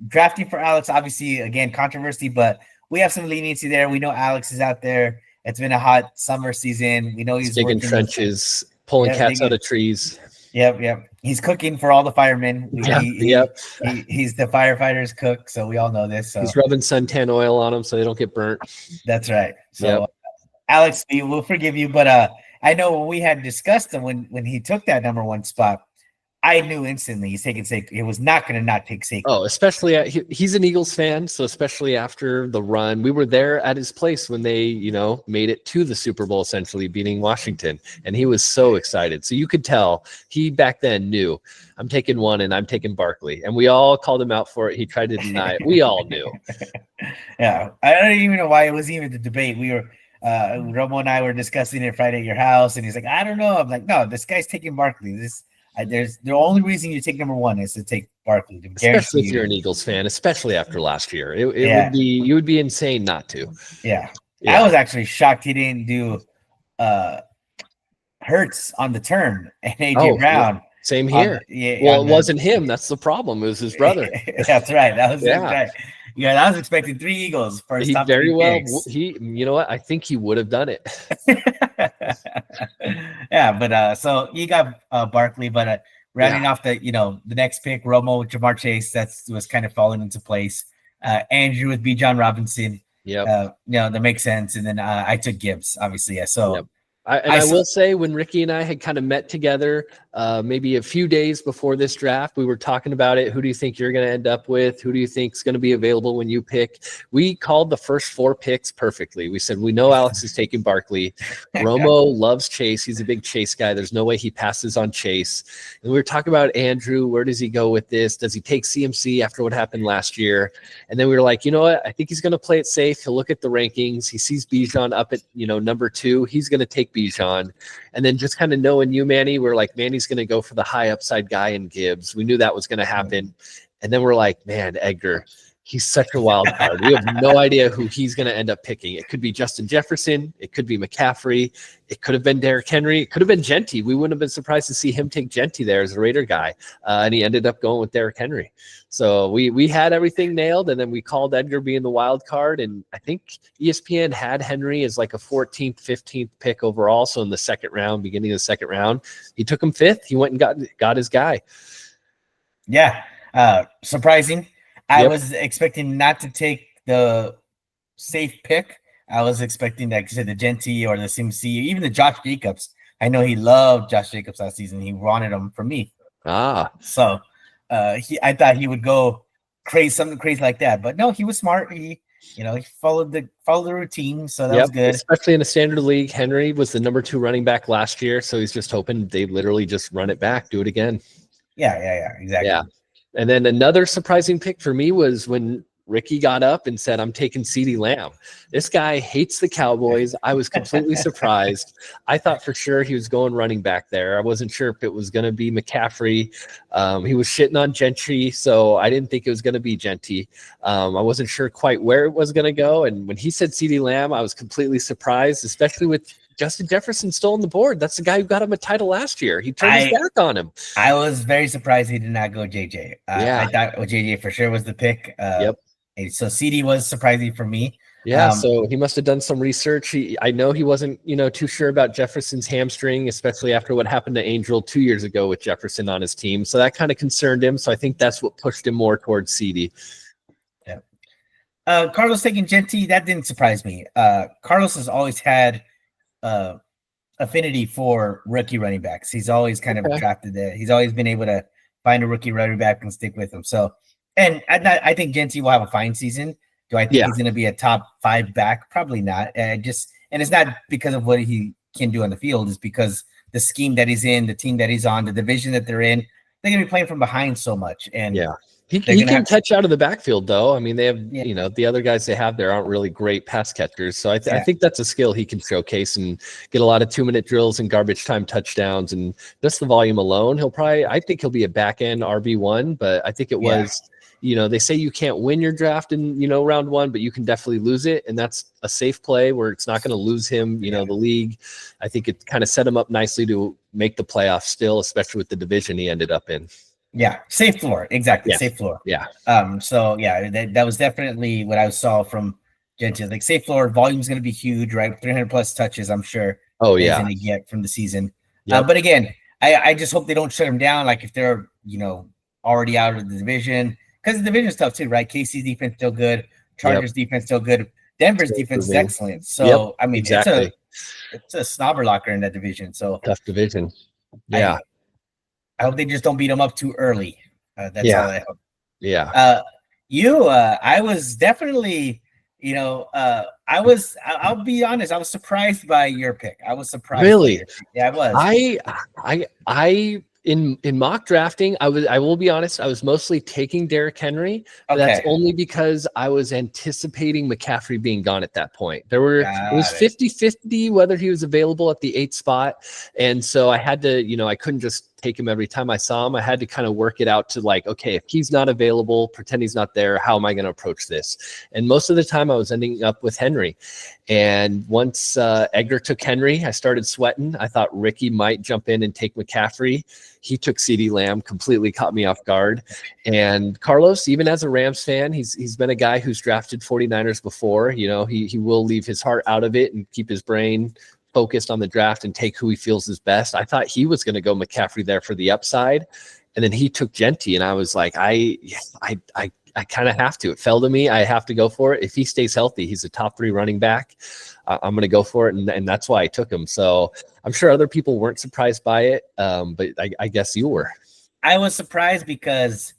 drafting for Alex, obviously, again, controversy, but we have some leniency there. We know Alex is out there. It's been a hot summer season. We know he's digging trenches, pulling cats out of trees. Yep. He's cooking for all the firemen. He's the firefighter's cook, so we all know this. So. He's rubbing suntan oil on them so they don't get burnt. That's right. So, Alex, we will forgive you, but I know when we had discussed him when he took that number 1 spot, I knew instantly he's taking Saquon. He was not going to not take Saquon. Oh, especially he's an Eagles fan, so especially after the run, we were there at his place when they, made it to the Super Bowl, essentially beating Washington, and he was so excited. So you could tell he back then knew I'm taking one and I'm taking Barkley, and we all called him out for it. He tried to deny it. We all knew. Yeah, I don't even know why it was even the debate. We were. Romo and I were discussing it Friday at your house, and he's like, I don't know. I'm like, no, this guy's taking Barkley. There's the only reason you take number 1 is to take Barkley. Especially if you're an Eagles fan, especially after last year, it would be you would be insane not to. Yeah, Yeah. I was actually shocked he didn't do Hurts on the turn and AJ Brown. Same here. It wasn't him. That's the problem. It was his brother. That's right. That was right. Yeah, I was expecting 3 Eagles for his top 3 picks. You know what? I think he would have done it. Yeah, but so you got Barkley, but rounding off the the next pick, Romo, Jamar Chase, that was kind of falling into place. Andrew with Bijan Robinson. Yeah. That makes sense. And then I took Gibbs, obviously. Yeah. So I will say, when Ricky and I had kind of met together, maybe a few days before this draft, we were talking about it. Who do you think you're going to end up with? Who do you think is going to be available when you pick? We called the first 4 picks perfectly. We said, we know Alex is taking Barkley. Romo loves Chase. He's a big Chase guy. There's no way he passes on Chase. And we were talking about Andrew. Where does he go with this? Does he take CMC after what happened last year? And then we were like, you know what? I think he's going to play it safe. He'll look at the rankings. He sees Bijan up at, number 2. He's going to take Bijan. And then just kind of knowing you, Manny, we're like, Manny's going to go for the high upside guy in Gibbs. We knew that was going to happen. And then we're like, man, Edgar, he's such a wild card. We have no idea who he's going to end up picking. It could be Justin Jefferson. It could be McCaffrey. It could have been Derrick Henry. It could have been Genty. We wouldn't have been surprised to see him take Genty there as a Raider guy. And he ended up going with Derrick Henry. So we had everything nailed, and then we called Edgar being the wild card. And I think ESPN had Henry as like a 14th, 15th pick overall. So in the second round, beginning of the second round, he took him 5th. He went and got his guy. Yeah. Surprising. I was expecting not to take the safe pick. I was expecting, like I said, the Genty or the CMC, even the Josh Jacobs. I know he loved Josh Jacobs last season. He wanted him for me. So I thought he would go something crazy like that. But no, he was smart. He followed the routine. So that was good. Especially in a standard league. Henry was the number 2 running back last year. So he's just hoping they literally just run it back, do it again. Yeah, exactly. Yeah. And then another surprising pick for me was when Ricky got up and said, I'm taking CeeDee Lamb. This guy hates the Cowboys. I was completely surprised. I thought for sure he was going running back there. I wasn't sure if it was going to be McCaffrey. He was shitting on Gentry, so I didn't think it was going to be Genty. I wasn't sure quite where it was going to go. And when he said CeeDee Lamb, I was completely surprised, especially with Justin Jefferson still on the board. That's the guy who got him a title last year. He turned his back on him. I was very surprised he did not go JJ. I thought JJ for sure was the pick. So CD was surprising for me. Yeah, so he must have done some research. I know he wasn't, too sure about Jefferson's hamstring, especially after what happened to Angel 2 years ago with Jefferson on his team. So that kind of concerned him. So I think that's what pushed him more towards CD. Yeah. Carlos taking Genty, that didn't surprise me. Carlos has always had affinity for rookie running backs. He's always kind of attracted to. He's always been able to find a rookie running back and stick with him. So, and I think Genty will have a fine season. Do I think he's going to be a top 5 back? Probably not. And it's not because of what he can do on the field. It's because the scheme that he's in, the team that he's on, the division that they're in, they're going to be playing from behind so much. And he can catch out of the backfield, though. I mean, they have, the other guys they have there aren't really great pass catchers. So I think that's a skill he can showcase and get a lot of 2-minute drills and garbage time touchdowns. And just the volume alone, I think he'll be a back end RB1, but I think it was, they say you can't win your draft in, round 1, but you can definitely lose it. And that's a safe play where it's not going to lose him, the league. I think it kind of set him up nicely to make the playoffs still, especially with the division he ended up in. Yeah, safe floor. Exactly, safe floor. Yeah. So that was definitely what I saw from Genty. Like safe floor, volume's going to be huge, right? 300 plus touches, I'm sure. Oh yeah, going to get from the season. But again, I just hope they don't shut him down. Like if they're already out of the division, because the division's tough too, right? KC's defense still good, Chargers defense still good, Denver's defense is excellent. So I mean, it's a snobber locker in that division. So tough division. Yeah. I hope they just don't beat them up too early. That's all I hope. Yeah. I was definitely, I'll be honest, I was surprised by your pick. I was surprised. Really? Yeah, I was. I in mock drafting, I will be honest, I was mostly taking Derrick Henry. But that's only because I was anticipating McCaffrey being gone at that point. It was 50-50 whether he was available at the 8th spot. And so I had to, I couldn't just take him every time I saw him. I had to kind of work it out to like, okay, if he's not available, pretend he's not there. How am I going to approach this? And most of the time I was ending up with Henry. And once Edgar took Henry, I started sweating. I thought Ricky might jump in and take McCaffrey. He took CeeDee Lamb, completely caught me off guard. And Carlos, even as a Rams fan, he's been a guy who's drafted 49ers before. You know, he will leave his heart out of it and keep his brain focused on the draft and take who he feels is best. I thought he was going to go McCaffrey there for the upside. And then he took Genty, and I was like, I kind of have to. It fell to me. I have to go for it. If he stays healthy, he's a top 3 running back. I'm going to go for it, and that's why I took him. So I'm sure other people weren't surprised by it, but I guess you were. I was surprised because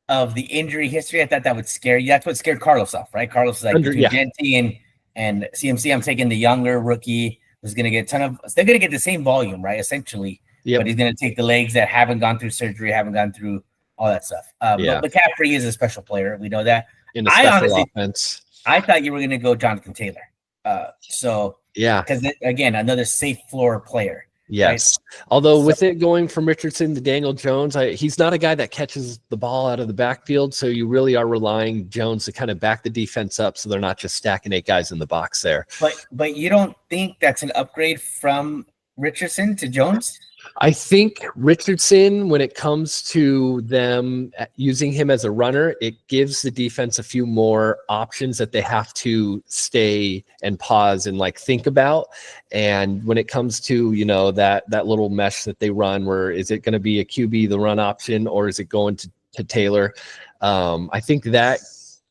of the injury history. I thought that would scare you. That's what scared Carlos off, right? Carlos is like, Genty and CMC, I'm taking the younger rookie who's going to get a ton of – they're going to get the same volume, right, essentially. Yep. But he's going to take the legs that haven't gone through surgery, haven't gone through all that stuff. But McCaffrey is a special player. We know that. In a special offense. I thought you were going to go Jonathan Taylor. Because, again, another safe floor player. Yes. Right? Although with it going from Richardson to Daniel Jones, he's not a guy that catches the ball out of the backfield. So you really are relying Jones to kind of back the defense up so they're not just stacking 8 guys in the box there. But you don't think that's an upgrade from Richardson to Jones? I think Richardson, when it comes to them using him as a runner, it gives the defense a few more options that they have to stay and pause and like think about. And when it comes to, you know, that little mesh that they run, where is it going to be a QB, the run option, or is it going to Taylor? I think that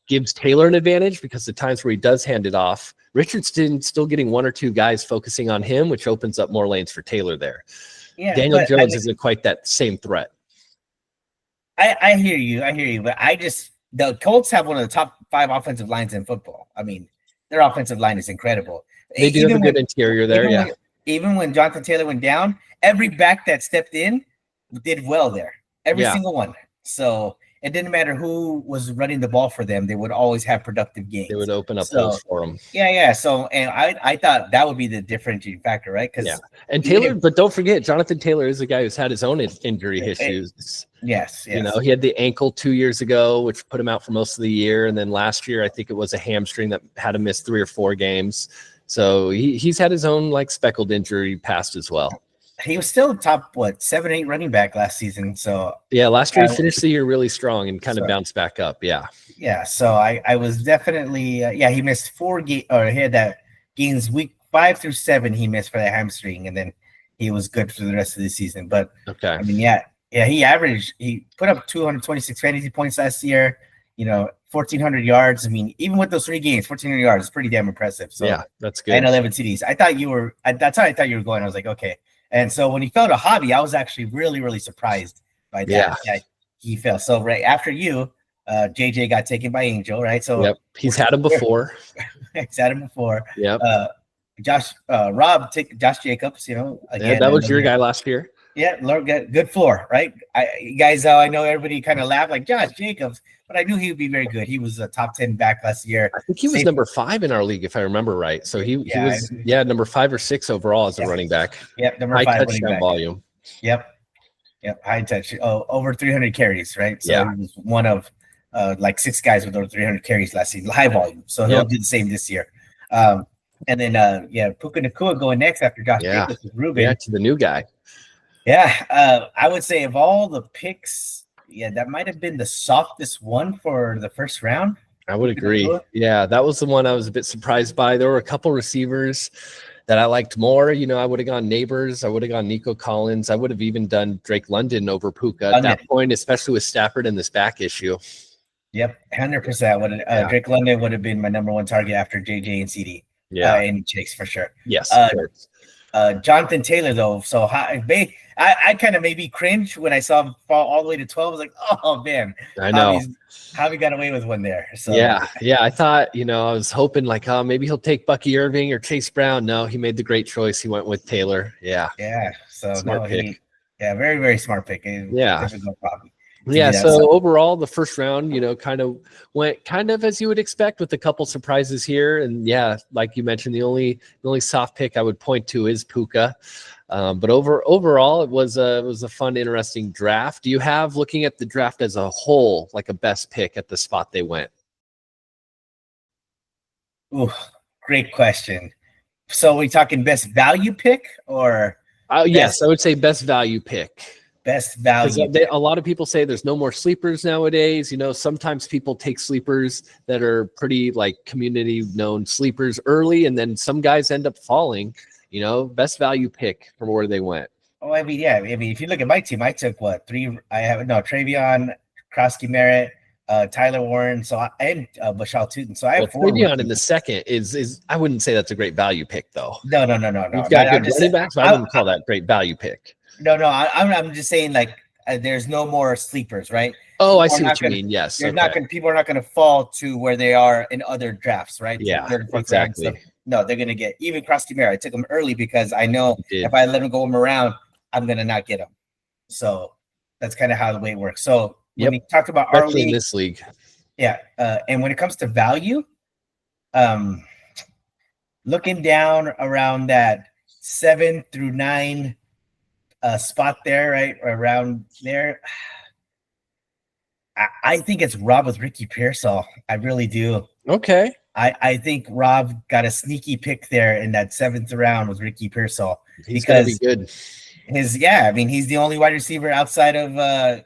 gives Taylor an advantage because the times where he does hand it off, Richardson still getting 1 or 2 guys focusing on him, which opens up more lanes for Taylor there. Yeah, Daniel Jones isn't quite that same threat. I hear you, but the Colts have one of the top 5 offensive lines in football. I mean, their offensive line is incredible. They do have a good interior there, even when Jonathan Taylor went down, every back that stepped in did well there. Every single one. So it didn't matter who was running the ball for them; they would always have productive games. They would open up holes for them. Yeah. So, and I thought that would be the differentiating factor, right? And Taylor, but don't forget, Jonathan Taylor is a guy who's had his own injury issues. Yes. You know, he had the ankle 2 years ago, which put him out for most of the year, and then last year, I think it was a hamstring that had him miss 3 or 4 games. So he's had his own like speckled injury past as well. He was still top 7, 8 running back last season. So last year he finished the year really strong and kind of bounced back up. Yeah. So I was definitely he missed 4 games, or he had that games week 5 through 7 he missed for the hamstring, and then he was good for the rest of the season. But I mean, he put up 226 fantasy points last year. You know, 1,400 yards. I mean, even with those 3 games, 1,400 yards is pretty damn impressive. So that's good. And 11 CDs. That's how I thought you were going. I was like, okay. And so when he fell to Hobby, I was actually really, really surprised by that. Yeah, he fell. So right after you, JJ got taken by Angel, right? So he's had him before. He's had him before. Yep. Rob took Josh Jacobs. You know, again, that was your guy last year. Yeah, good floor, right? You guys, I know everybody kind of laughed like Josh Jacobs, but I knew he would be very good. He was a top 10 back last year. I think he was number 5 in our league, if I remember right. So he was number 5 or 6 overall as a running back. Yep, number 5 touchdown volume. Yep, high touch. Over 300 carries, right? So he was one of like 6 guys with over 300 carries last season, high volume. So he'll do the same this year. And then Puka Nacua going next after Josh Jacobs with Ruben. Yeah, to the new guy. Yeah, I would say of all the picks, that might have been the softest one for the first round. I would agree. Yeah, that was the one I was a bit surprised by. There were a couple receivers that I liked more. You know, I would have gone Neighbors. I would have gone Nico Collins. I would have even done Drake London over Puka at that point, especially with Stafford and this back issue. Yep, 100%. Drake London would have been my number 1 target after JJ and CD. And Chase for sure. Yes. Jonathan Taylor, though, so I kind of maybe cringe when I saw him fall all the way to 12. I was like, oh man, I know how he got away with one there. So I thought, I was hoping like, maybe he'll take Bucky Irving or Chase Brown. No, he made the great choice. He went with Taylor. So smart pick. Very, very smart pick. Yeah. Yeah, so overall, the first round, kind of went kind of as you would expect with a couple surprises here. And yeah, like you mentioned, the only soft pick I would point to is Puka. But overall, it was a fun, interesting draft. Do you have, looking at the draft as a whole, like a best pick at the spot they went? Ooh, great question. So we talking best value pick or? Yes, I would say best value pick. Best value. A lot of people say there's no more sleepers nowadays. Sometimes people take sleepers that are pretty like community known sleepers early, and then some guys end up falling. Best value pick from where they went. Oh, I mean, yeah. I mean, if you look at my team, I took three? Travion, Krosky Merritt, Tyler Warren. So and Bashal Tootin. So I have four. Travion in the second is I wouldn't say that's a great value pick though. No. You've got good running backs, but I wouldn't call that great value pick. No, I'm just saying like there's no more sleepers, right? Oh, I see what you mean. Yes, people are not going to fall to where they are in other drafts, right? Yeah, exactly. No, they're going to get even Krosky Merritt. I took him early because I know if I let him go around, I'm going to not get him. So that's kind of how the way it works. So when we talked about our league, in this league, yeah, and when it comes to value, looking down around that 7 through 9. Spot there, right around there. I think it's Rob with Ricky Pearsall. I really do. Okay. I think Rob got a sneaky pick there in that 7th round with Ricky Pearsall. He's gonna be good. He's the only wide receiver outside of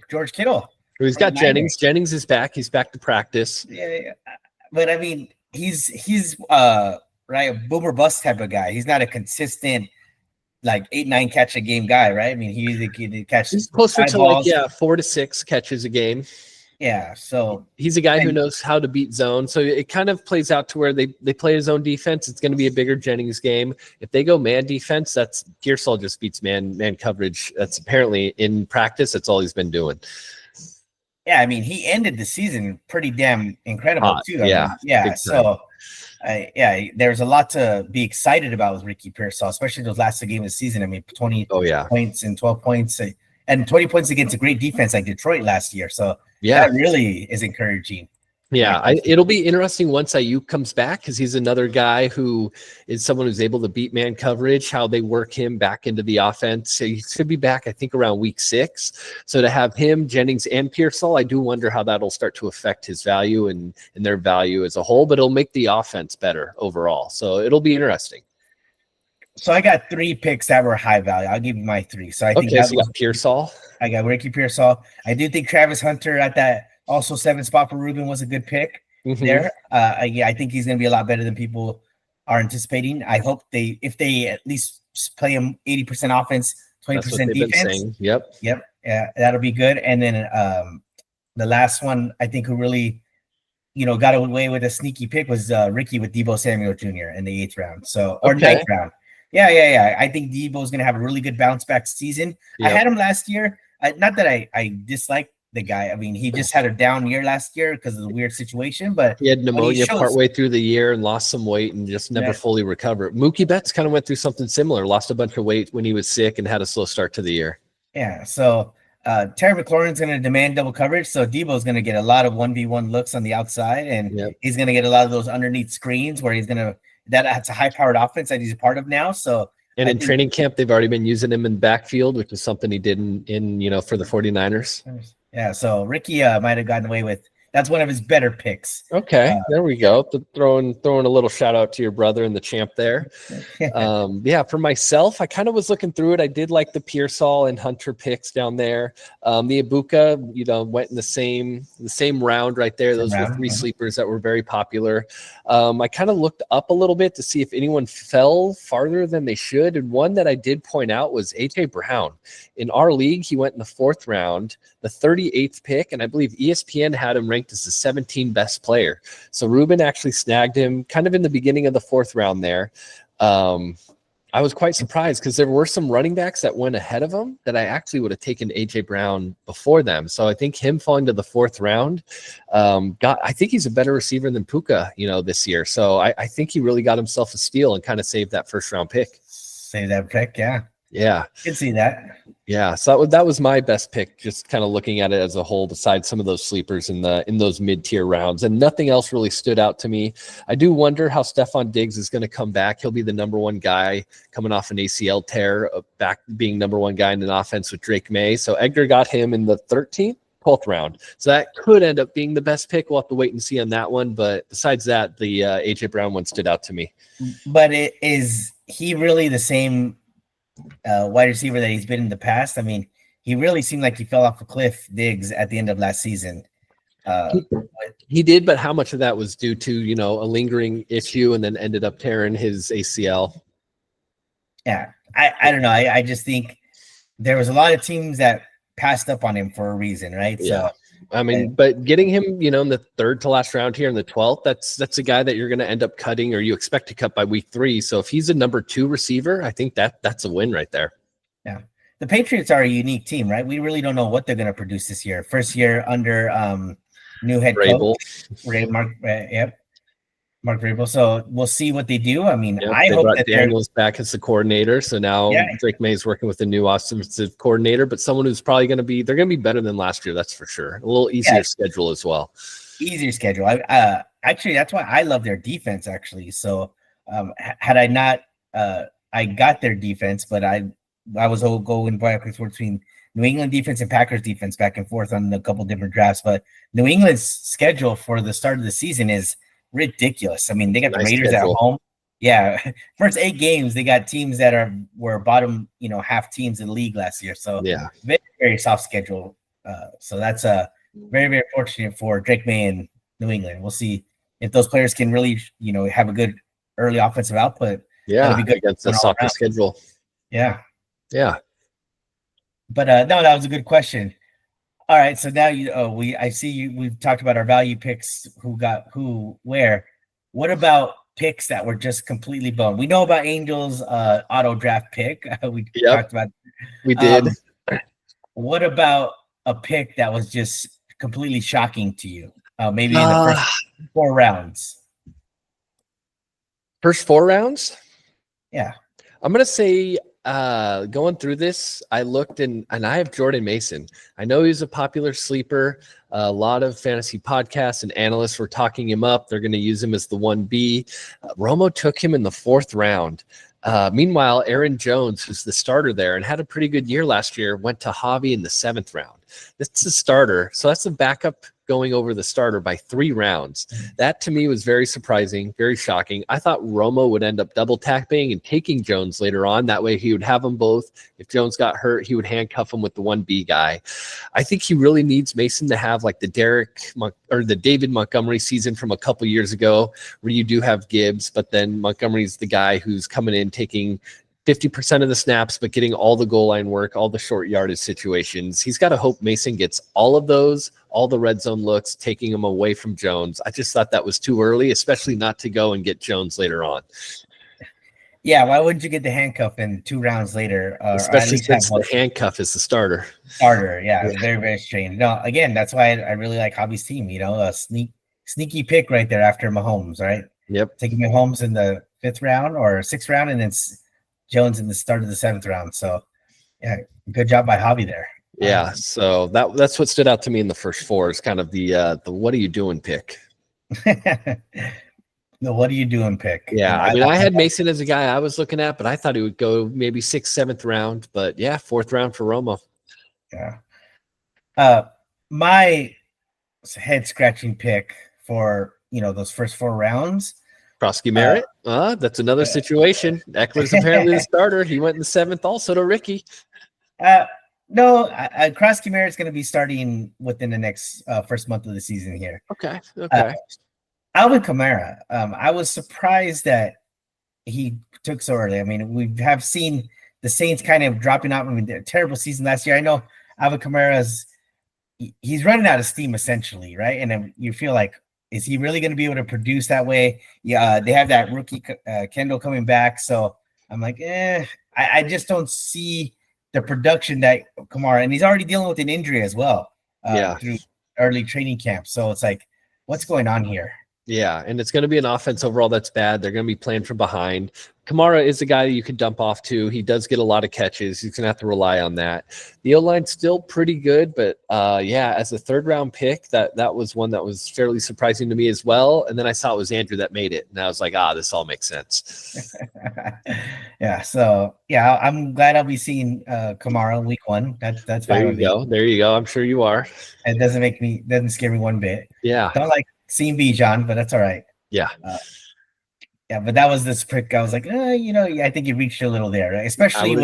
George Kittle. He's got Jennings. Jennings is back. He's back to practice. Yeah. But I mean, he's right, a boomer bust type of guy. He's not a consistent like 8-9 catch a game guy, right? I mean, he usually catches. He's closer to balls. 4 to 6 catches a game. Yeah, so he's a guy who knows how to beat zone. So it kind of plays out to where they play his own defense. It's going to be a bigger Jennings game. If they go man defense, that's Pearsall just beats man coverage. That's apparently in practice. That's all he's been doing. Yeah, I mean, he ended the season pretty damn incredible too. Yeah. So. There's a lot to be excited about with Ricky Pearsall, especially those last 2 games of the season. I mean, 20 points and 12 points and 20 points against a great defense like Detroit last year. So that really is encouraging. Yeah, it'll be interesting once Ayuk comes back because he's another guy who is someone who's able to beat man coverage, how they work him back into the offense. So he should be back, I think, around week 6. So to have him, Jennings, and Pearsall, I do wonder how that'll start to affect his value and their value as a whole, but it'll make the offense better overall. So it'll be interesting. So I got 3 picks that were high value. I'll give you my 3. So I think you got Pearsall. I got Ricky Pearsall. I do think Travis Hunter at that also 7 spot for Ruben was a good pick there. I think he's going to be a lot better than people are anticipating. I hope if they at least play him 80% offense, 20% defense. Yep. Yeah, that'll be good. And then the last one I think who really, got away with a sneaky pick was Ricky with Deebo Samuel Jr. in the 8th round. So or 9th round. Yeah. I think Deebo's going to have a really good bounce back season. Yep. I had him last year. Not that I dislike the guy. I mean, he just had a down year last year because of the weird situation, but he had pneumonia partway through the year and lost some weight and just never fully recovered. Mookie Betts kind of went through something similar, lost a bunch of weight when he was sick and had a slow start to the year. Yeah. So Terry McLaurin's going to demand double coverage. So Deebo's going to get a lot of 1v1 looks on the outside, and he's going to get a lot of those underneath screens where that's a high powered offense that he's a part of now. So, and in training camp, they've already been using him in the backfield, which is something he did in for the 49ers. Yeah, so Ricky might have gotten away with that's one of his better picks. Okay, there we go. Throwing a little shout out to your brother and the champ there. For myself, I kind of was looking through it. I did like the Pearsall and Hunter picks down there. The Ibuka, went in the same round right there. Those were 3 sleepers that were very popular. I kind of looked up a little bit to see if anyone fell farther than they should. And one that I did point out was AJ Brown. In our league, he went in the 4th round, the 38th pick, and I believe ESPN had him ranked as the 17th best player. So Ruben actually snagged him kind of in the beginning of the 4th round there. I was quite surprised because there were some running backs that went ahead of him that I actually would have taken AJ Brown before them. So I think him falling to the 4th round, I think he's a better receiver than Puka, this year. So I think he really got himself a steal and kind of saved that 1st round pick. Save that pick, yeah. Yeah. Can see that. Yeah, so that was my best pick, just kind of looking at it as a whole, besides some of those sleepers in those mid-tier rounds, and nothing else really stood out to me. I do wonder how Stephon Diggs is going to come back. He'll be the number one guy coming off an ACL tear, back being number one guy in an offense with Drake May. So Edgar got him in the 12th round. So that could end up being the best pick. We'll have to wait and see on that one. But besides that, the AJ Brown one stood out to me. But is he really the same wide receiver that he's been in the past? I mean, he really seemed like he fell off a cliff, Diggs, at the end of last season. He did, but how much of that was due to, a lingering issue and then ended up tearing his ACL? Yeah, I don't know. I just think there was a lot of teams that passed up on him for a reason, right? Yeah. So I mean, but getting him, in the 3rd to last round here in the 12th, that's a guy that you're going to end up cutting, or you expect to cut by week 3. So if he's a number 2 receiver, I think that's a win right there. Yeah. The Patriots are a unique team, right? We really don't know what they're going to produce this year. First year under new head coach, Mark Vrabel. So we'll see what they do. I mean, I hope that Daniels back as the coordinator. So now Drake May is working with the new offensive coordinator, but someone who's probably they're going to be better than last year. That's for sure. A little easier schedule as well. Easier schedule. Actually, that's why I love their defense, actually. So had I not, I got their defense, but I was going back and forth between New England defense and Packers defense, back and forth on a couple different drafts. But New England's schedule for the start of the season is ridiculous. I mean, they got the Raiders schedule at home. Yeah, first 8 games they got teams that were bottom, half teams in the league last year. So very, very soft schedule. So that's very, very fortunate for Drake May and New England. We'll see if those players can really, have a good early offensive output. Yeah, be good against the softer schedule. Yeah. But no, that was a good question. All right, so now I see we've talked about our value picks, who got who where. What about picks that were just completely boned? We know about Angels auto draft pick. We talked about. We did. What about a pick that was just completely shocking to you? Maybe in the first 4 rounds. First 4 rounds? Yeah. I'm gonna say going through this, I looked and I have Jordan Mason. I know he's a popular sleeper. A lot of fantasy podcasts and analysts were talking him up. They're going to use him as the 1B. Romo took him in the 4th round. Meanwhile, Aaron Jones, who's the starter there and had a pretty good year last year, went to Hobby in the 7th round. That's the starter. So that's a backup going over the starter by 3 rounds. That to me was very surprising, very shocking. I thought Romo would end up double tapping and taking Jones later on. That way he would have them both. If Jones got hurt, he would handcuff him with the 1B guy. I think he really needs Mason to have like the David Montgomery season from a couple years ago, where you do have Gibbs, but then Montgomery's the guy who's coming in taking 50% of the snaps, but getting all the goal line work, all the short yardage situations. He's got to hope Mason gets all of those, all the red zone looks, taking him away from Jones. I just thought that was too early, especially not to go and get Jones later on. Yeah, why wouldn't you get the handcuff in 2 rounds later? Especially since the handcuff is the starter. Yeah, very, very strange. No, again, that's why I really like Hobby's team. A sneaky pick right there after Mahomes, right? Yep. Taking Mahomes in the 5th round or 6th round, and then Jones in the start of the 7th round. So, yeah, good job by Hobby there. Yeah, so that's what stood out to me in the first 4 is kind of the what are you doing pick. No, what are you doing pick? Yeah, I mean, I had Mason as a guy I was looking at, but I thought he would go maybe 6th, 7th round. But yeah, 4th round for Romo. Yeah. My head scratching pick for those first 4 rounds. Krosky Merritt. That's another situation. Eckler's apparently the starter. He went in the 7th also to Ricky. No, Krosky Merritt's going to be starting within the next first month of the season here. Okay. Alvin Kamara. I was surprised that he took so early. I mean, we have seen the Saints kind of dropping out. I mean, a terrible season last year. I know Alvin Kamara's he's running out of steam essentially, right? And then you feel like, is he really going to be able to produce that way? Yeah, they have that rookie Kendall coming back, so I'm like, I just don't see the production that Kamara, and he's already dealing with an injury as well. Through early training camp, so it's like, what's going on here? Yeah, and it's going to be an offense overall that's bad. They're going to be playing from behind. Kamara is a guy you can dump off to. He does get a lot of catches. He's going to have to rely on that. The O-line's still pretty good, but yeah, as a third-round pick, that was one that was fairly surprising to me as well. And then I saw it was Andrew that made it, and I was like, this all makes sense. Yeah, so yeah, I'm glad I'll be seeing Kamara week 1. That's fine. There you go. I'm sure you are. It doesn't scare me one bit. Yeah. Don't like seeing Bijan, but that's all right. Yeah. Yeah, but that was this pick. I was like, I think you reached a little there, right? Especially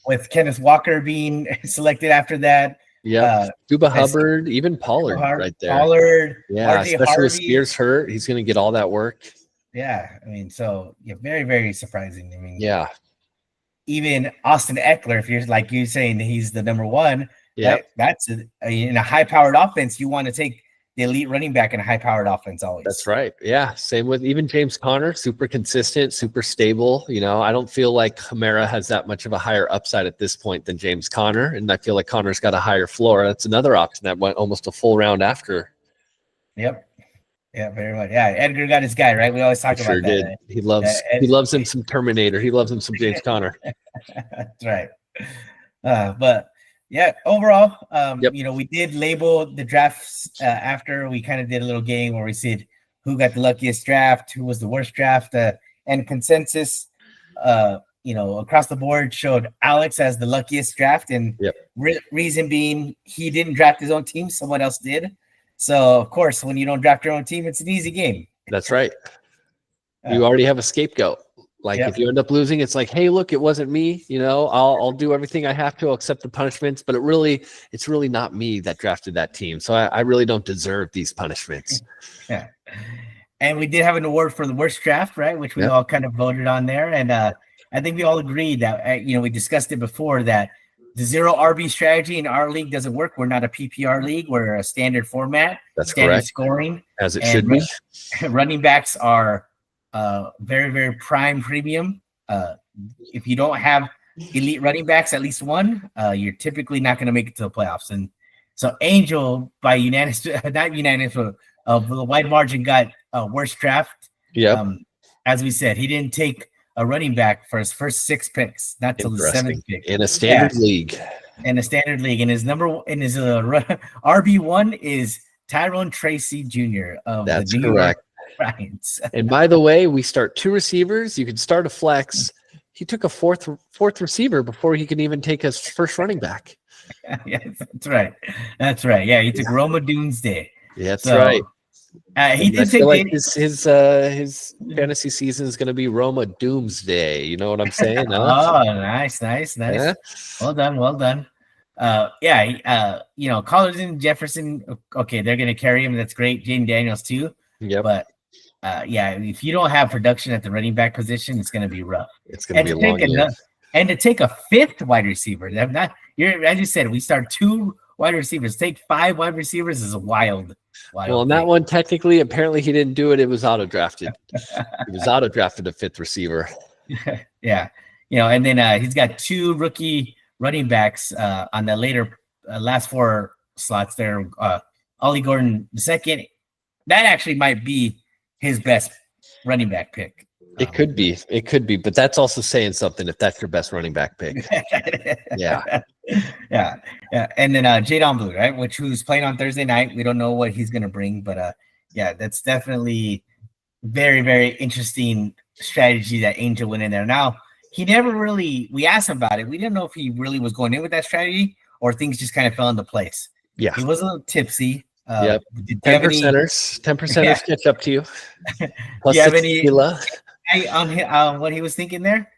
with Kenneth Walker being selected after that. Yeah, Duba Hubbard, even Pollard right there. Pollard, yeah, especially with Spears hurt, he's going to get all that work. Yeah, I mean, so yeah, very, very surprising. I mean, yeah, even Austin Eckler, if you're like you saying he's the number 1, that's in a high-powered offense. You want to take the elite running back in a high-powered offense always. That's right. Yeah, same with even James Conner, super consistent, super stable. I don't feel like Kamara has that much of a higher upside at this point than James Conner, and I feel like Conner's got a higher floor. That's another option that went almost a full round after. Yep. Yeah, very much. Yeah, Edgar got his guy, right? We always talk about that. Did. Right? He loves him some Terminator. He loves him some James Conner. That's right. But yeah, overall, we did label the drafts after we kind of did a little game where we said who got the luckiest draft, who was the worst draft, and consensus, across the board showed Alex as the luckiest draft, and reason being he didn't draft his own team, someone else did. So of course, when you don't draft your own team, it's an easy game. That's right. You already have a scapegoat. Like if you end up losing, it's like, hey, look, it wasn't me. I'll do everything I have to. I'll accept the punishments, but it's really not me that drafted that team. So I really don't deserve these punishments. Yeah. And we did have an award for the worst draft, right? Which we all kind of voted on there. And I think we all agreed that, we discussed it before that the 0 RB strategy in our league doesn't work. We're not a PPR league. We're a standard format. That's standard correct. Scoring. As it should be. Running backs are very, very prime premium. If you don't have elite running backs, at least one, you're typically not going to make it to the playoffs. And so Angel, by of the wide margin, got worst draft. Yeah. As we said, he didn't take a running back for his first 6 picks, not till the 7th pick in a standard league. In a standard league, and his RB1 is Tyrone Tracy Jr. of That's the New correct. York Giants. And by the way, we start 2 receivers. You can start a flex. He took a fourth receiver before he could even take his first running back. Yes, that's right. That's right. Yeah, he took Roma Doomsday. Yeah, that's right. He did take like his fantasy season is going to be Roma Doomsday. You know what I'm saying? Oh, nice. Yeah. Well done. Collins and Jefferson. Okay, they're going to carry him. That's great. Jaden Daniels too. Yeah, but if you don't have production at the running back position, it's going to be rough. It's going to be a long year. And to take a 5th wide receiver, as you said, we start 2 wide receivers. Take 5 wide receivers is a wild. Well, in that one, technically, apparently he didn't do it. It was auto-drafted. He was auto-drafted a 5th receiver. Yeah. And then he's got 2 rookie running backs on the later last 4 slots there. Ollie Gordon II. That actually might be his best running back pick. It could be, but that's also saying something if that's your best running back pick. Yeah. And then Jadon Blue, right? Who's playing on Thursday night. We don't know what he's going to bring, but that's definitely very, very interesting strategy that Angel went in there. Now, we asked him about it. We didn't know if he really was going in with that strategy or things just kind of fell into place. Yeah. He was a little tipsy. 10%ers catch up to you. Do you have any on what he was thinking there?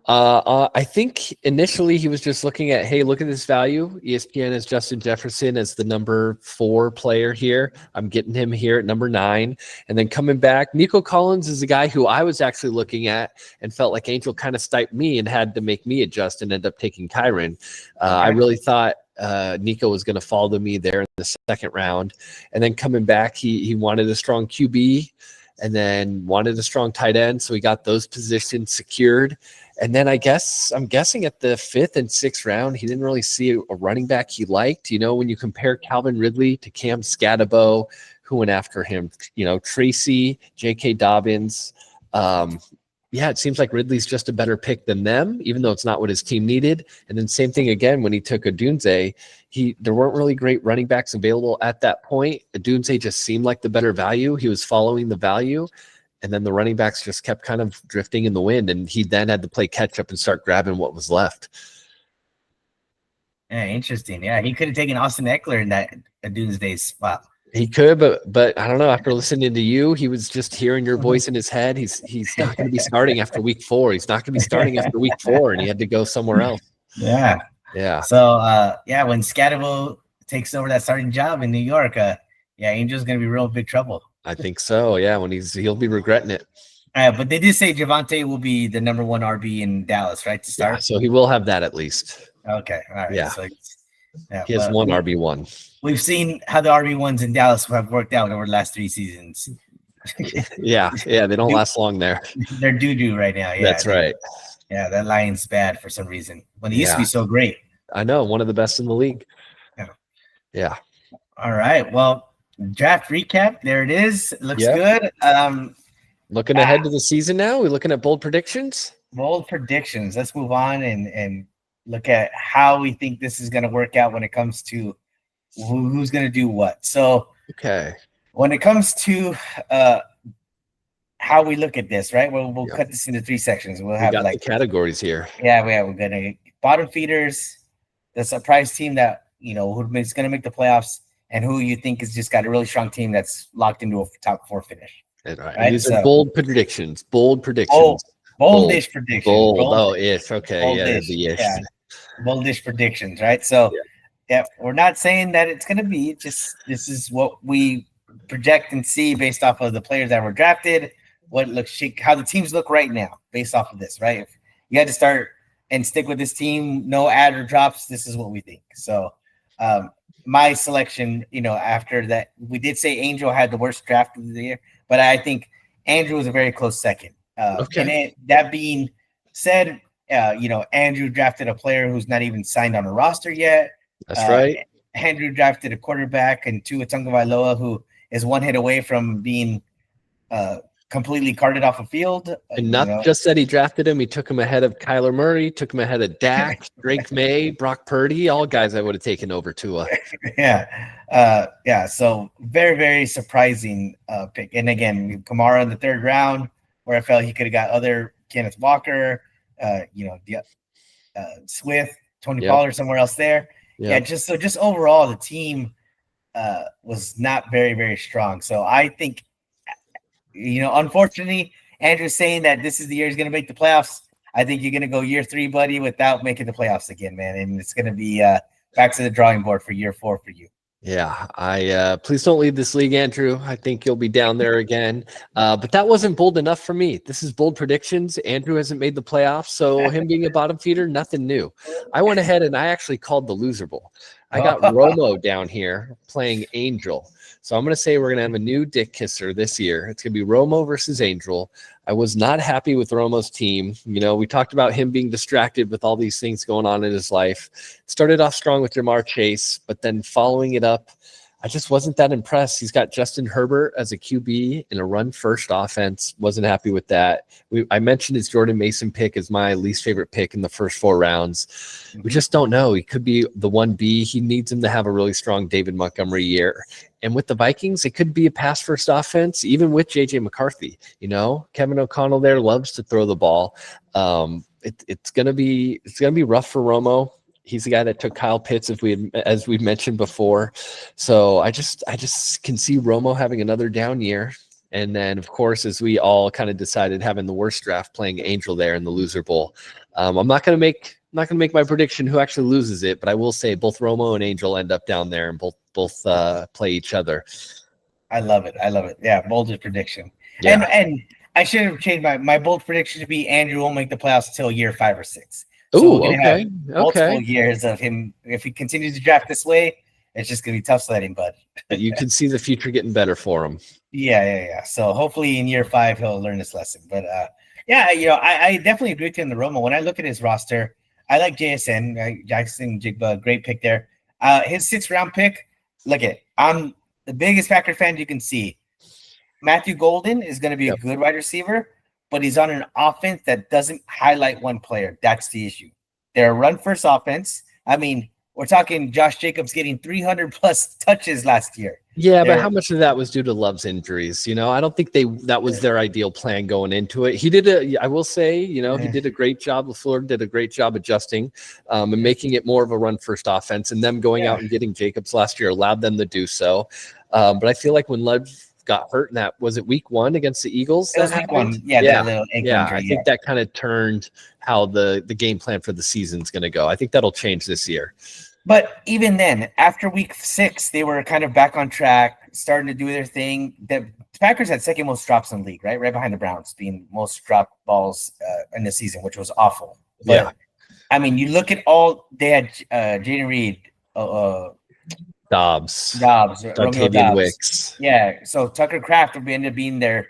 I think initially he was just looking at, hey, look at this value. ESPN has Justin Jefferson as the number 4 player here. I'm getting him here at number 9. And then coming back, Nico Collins is a guy who I was actually looking at and felt like Angel kind of stiped me and had to make me adjust and end up taking Kyron. I really thought Nico was going to fall to me there in the 2nd round. And then coming back, he wanted a strong QB and then wanted a strong tight end. So we got those positions secured. And then I'm guessing at the 5th and 6th round, he didn't really see a running back he liked. When you compare Calvin Ridley to Cam Scatabo, who went after him, Tracy, J.K. Dobbins. It seems like Ridley's just a better pick than them, even though it's not what his team needed. And then same thing again when he took Odunze. There weren't really great running backs available at that point. Odunze just seemed like the better value. He was following the value. And then the running backs just kept kind of drifting in the wind, and he then had to play catch up and start grabbing what was left. Yeah, interesting. Yeah, he could have taken Austin Eckler in that Doomsday spot. He could, but I don't know. After listening to you, he was just hearing your voice in his head. He's not going to be starting after week 4. He's not going to be starting after week 4, and he had to go somewhere else. Yeah. So, when Scatabo takes over that starting job in New York, Angel's going to be real big trouble. I think so. Yeah, he'll be regretting it. But they did say Javonte will be the number 1 RB in Dallas, right? To start. Yeah, so he will have that at least. Okay. All right. Yeah. So he has one RB1. We've seen how the RB1s in Dallas have worked out over the last 3 seasons. Yeah. They don't last long there. They're doo-doo right now. Yeah, that's right. Yeah, that line's bad for some reason. When he used to be so great. I know, one of the best in the league. Yeah. All right. Well, draft recap. There it is. Looks good. Looking ahead to the season now. We're looking at bold predictions. Bold predictions. Let's move on and look at how we think this is going to work out when it comes to who's going to do what. So, when it comes to how we look at this, right? We'll cut this into 3 sections. We'll have the categories here. Yeah, we're going to bottom feeders, the surprise team that who's going to make the playoffs, and who you think has just got a really strong team that's locked into a top 4 finish. Right? These are bold predictions. Bold predictions. Boldish predictions. Boldish. Okay. Boldish. Yeah. Boldish predictions, right? So, we're not saying that it's going to be. Just this is what we project and see based off of the players that were drafted, how the teams look right now based off of this, right? If you had to start and stick with this team, no add or drops, this is what we think. So, my selection, after that, we did say Angel had the worst draft of the year, but I think Andrew was a very close second. And that being said, Andrew drafted a player who's not even signed on a roster yet. That's right. Andrew drafted a quarterback and Tua Tagovailoa, who is one hit away from being completely carted off a field. And not just that he drafted him, he took him ahead of Kyler Murray, took him ahead of Dak, Drake May, Brock Purdy, all guys I would have taken over Tua. So very, very surprising pick. And again, Kamara in the 3rd round, where I felt he could have got other Kenneth Walker, Swift, Tony Pollard somewhere else there. Just overall, the team was not very, very strong. So I think, unfortunately, Andrew's saying that this is the year he's going to make the playoffs. I think you're going to go year 3, buddy, without making the playoffs again, man. And it's going to be back to the drawing board for year 4 for you. Yeah, please don't leave this league, Andrew. I think you'll be down there again. But that wasn't bold enough for me. This is bold predictions. Andrew hasn't made the playoffs, so him being a bottom feeder, nothing new. I went ahead and I actually called the loser bowl. I got Romo down here playing Angel. So I'm going to say we're going to have a new dick kisser this year. It's going to be Romo versus Angel. I was not happy with Romo's team. We talked about him being distracted with all these things going on in his life. Started off strong with Jamar Chase, but then following it up, I just wasn't that impressed. He's got Justin Herbert as a QB in a run-first offense. Wasn't happy with that. I mentioned his Jordan Mason pick as my least favorite pick in the first 4 rounds. We just don't know. He could be the 1B. He needs him to have a really strong David Montgomery year. And with the Vikings, it could be a pass-first offense, even with J.J. McCarthy. Kevin O'Connell there loves to throw the ball. It's gonna be rough for Romo. He's the guy that took Kyle Pitts, as we mentioned before. So I just can see Romo having another down year. And then, of course, as we all kind of decided, having the worst draft, playing Angel there in the loser bowl. I'm not gonna make my prediction who actually loses it, but I will say both Romo and Angel end up down there and both play each other. I love it. Yeah, bold prediction. Yeah. And I should have changed my bold prediction to be Andrew won't make the playoffs until year 5 or 6. So have multiple years of him. If he continues to draft this way, it's just gonna be tough sledding, bud. But you can see the future getting better for him. Yeah. So hopefully in year 5 he'll learn this lesson. But Yeah, I definitely agree with you on the Romo. When I look at his roster, I like JSN, Jackson Jigba, great pick there. His 6th-round pick, I'm the biggest Packer fan you can see. Matthew Golden is going to be a good wide receiver, but he's on an offense that doesn't highlight one player. That's the issue. They're a run-first offense. I mean, we're talking Josh Jacobs getting 300-plus touches last year. Yeah, but how much of that was due to Love's injuries? I don't think that was their ideal plan going into it. I will say, he did a great job. LaFleur did a great job adjusting and making it more of a run-first offense, and them going out and getting Jacobs last year allowed them to do so. But I feel like when Love got hurt in that, was it week 1 against the Eagles? It was week 1. Yeah. I think that kind of turned how the game plan for the season's going to go. I think that'll change this year. But even then, after week 6, they were kind of back on track, starting to do their thing. The Packers had 2nd most drops in the league, right behind the Browns, being most dropped balls in the season, which was awful. But, I mean, you look at they had Jaden Reed, Dobbs, Romeo Wicks. Yeah, so Tucker Kraft would end up being their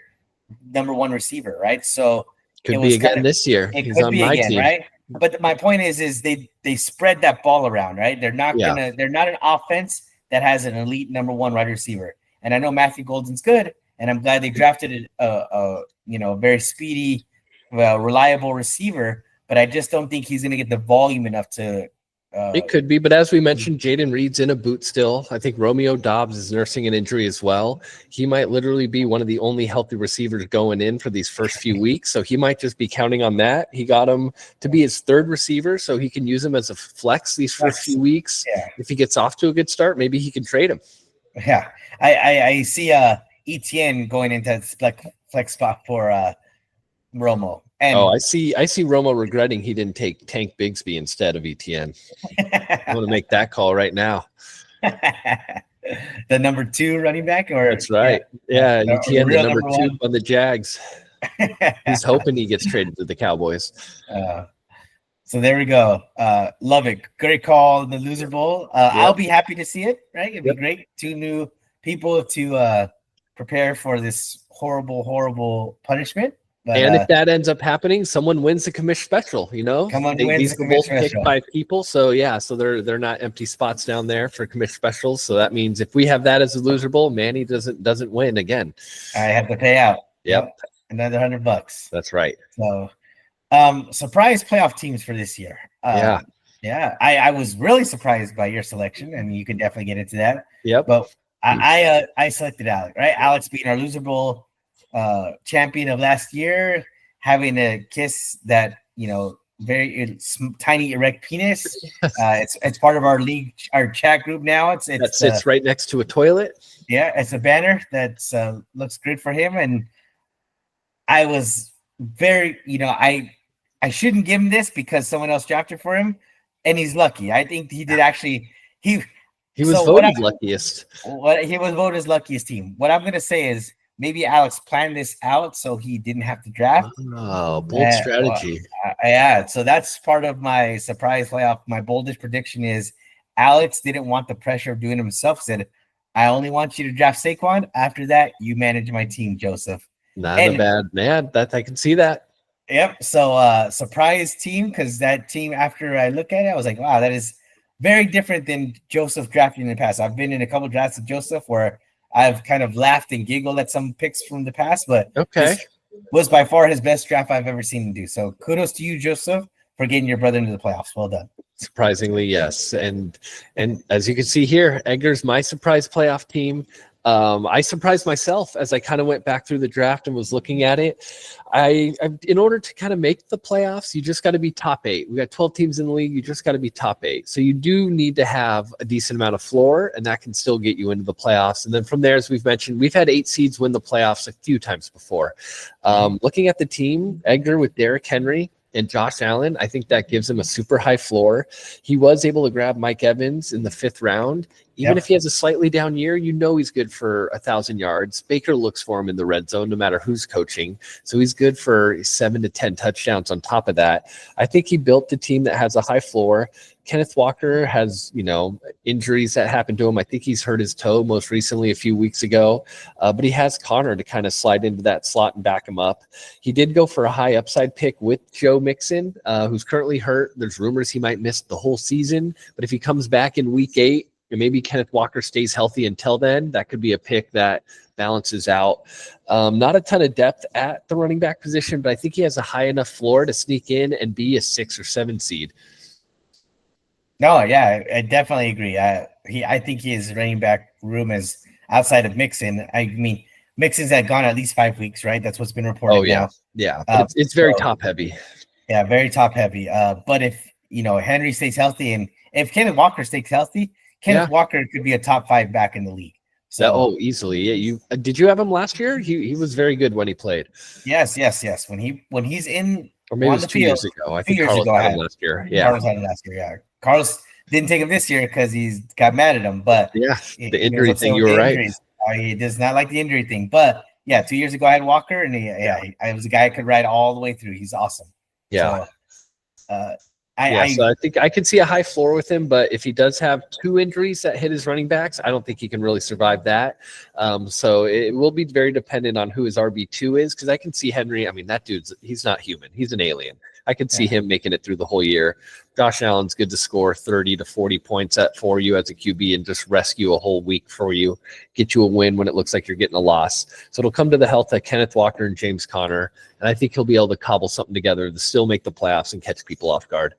number 1 receiver, right? So could be again this year. He's on my team, right? But my point is they spread that ball around, right? They're not an offense that has an elite number 1 wide receiver. And I know Matthew Golden's good, and I'm glad they drafted a very speedy, reliable receiver. But I just don't think he's going to get the volume enough to. It could be, but as we mentioned, Jaden Reed's in a boot still. I think Romeo Dobbs is nursing an injury as well. He might literally be one of the only healthy receivers going in for these first few weeks, so he might just be counting on that. He got him to be his 3rd receiver, so he can use him as a flex these first few weeks. Yeah. If he gets off to a good start, maybe he can trade him. Yeah, I see ETN going into flex spot for Romo. And I see Romo regretting he didn't take Tank Bigsby instead of ETN. I want to make that call right now. The number 2 running back, or that's right. Yeah, ETN, the number 2 on the Jags. He's hoping he gets traded to the Cowboys. So there we go. Love it. Great call in the Loser Bowl. I'll be happy to see it. Right, it'd be great. 2 new people to prepare for this horrible punishment. But, and if that ends up happening, someone wins the commish special. These are both picked by people, so they're not empty spots down there for commish specials. So that means if we have that as a Loser Bowl, Manny doesn't win again. I have to pay out. Yep, another $100. That's right. So, surprise playoff teams for this year. I was really surprised by your selection, and you can definitely get into that. Yep. But I selected Alex. Right, Alex being our Loser Bowl champion of last year, having a kiss that very tiny erect penis. It's part of our league, our chat group now. It sits right next to a toilet. Yeah, it's a banner that looks good for him. And I was very, I shouldn't give him this because someone else drafted for him, and he's lucky. I think he did actually. He was voted luckiest. He was voted as luckiest team. What I'm gonna say is, maybe Alex planned this out so he didn't have to draft. Oh, bold strategy. So that's part of my surprise playoff. My boldest prediction is Alex didn't want the pressure of doing it himself. Said, I only want you to draft Saquon. After that, you manage my team, Joseph. Not a bad man. I can see that. Yep. So surprise team, because that team, after I look at it, I was like, wow, that is very different than Joseph drafting in the past. I've been in a couple drafts with Joseph where I've kind of laughed and giggled at some picks from the past, but this was by far his best draft I've ever seen him do. So kudos to you, Joseph, for getting your brother into the playoffs. Well done. Surprisingly, yes. And as you can see here, Edgar's my surprise playoff team. I surprised myself as I kind of went back through the draft and was looking at it. I in order to kind of make the playoffs, you just got to be top 8. We got 12 teams in the league. You just got to be top 8. So you do need to have a decent amount of floor, and that can still get you into the playoffs. And then from there, as we've mentioned, we've had 8 seeds win the playoffs a few times before. Looking at the team, Edgar with Derrick Henry and Josh Allen, I think that gives him a super high floor. He was able to grab Mike Evans in the 5th round. Even if he has a slightly down year, he's good for 1,000 yards. Baker looks for him in the red zone, no matter who's coaching. So he's good for 7 to 10 touchdowns on top of that. I think he built the team that has a high floor. Kenneth Walker has, injuries that happened to him. I think he's hurt his toe most recently a few weeks ago, but he has Connor to kind of slide into that slot and back him up. He did go for a high upside pick with Joe Mixon, who's currently hurt. There's rumors he might miss the whole season, but if he comes back in week 8, and maybe Kenneth Walker stays healthy until then, that could be a pick that balances out. Not a ton of depth at the running back position, but I think he has a high enough floor to sneak in and be a 6 or 7 seed. No, yeah, I definitely agree. I think his running back room is outside of Mixon. I mean, Mixon's had gone at least 5 weeks, right? That's what's been reported. Oh yeah, now. Yeah. But it's very top heavy. Yeah, very top heavy. But if Henry stays healthy, and if Kenneth Walker stays healthy, Kenneth Walker could be a top 5 back in the league. So easily. Yeah, you did you have him last year? He was very good when he played. Yes. When he's in, or maybe it was 2 years ago. I think Carlos had him last year. Yeah, Carlos had him last year. Yeah, Carlos didn't take him this year because he's got mad at him. But the injury thing, you were right. He does not like the injury thing. But 2 years ago I had Walker, and I was a guy I could ride all the way through. He's awesome. Yeah. So, so I think I could see a high floor with him, but if he does have 2 injuries that hit his running backs, I don't think he can really survive that. So it will be very dependent on who his RB2 is, because I can see Henry. I mean, that he's not human. He's an alien. I could see him making it through the whole year. Josh Allen's good to score 30 to 40 points for you as a QB and just rescue a whole week for you, get you a win when it looks like you're getting a loss. So it'll come to the health of Kenneth Walker and James Conner, and I think he'll be able to cobble something together to still make the playoffs and catch people off guard.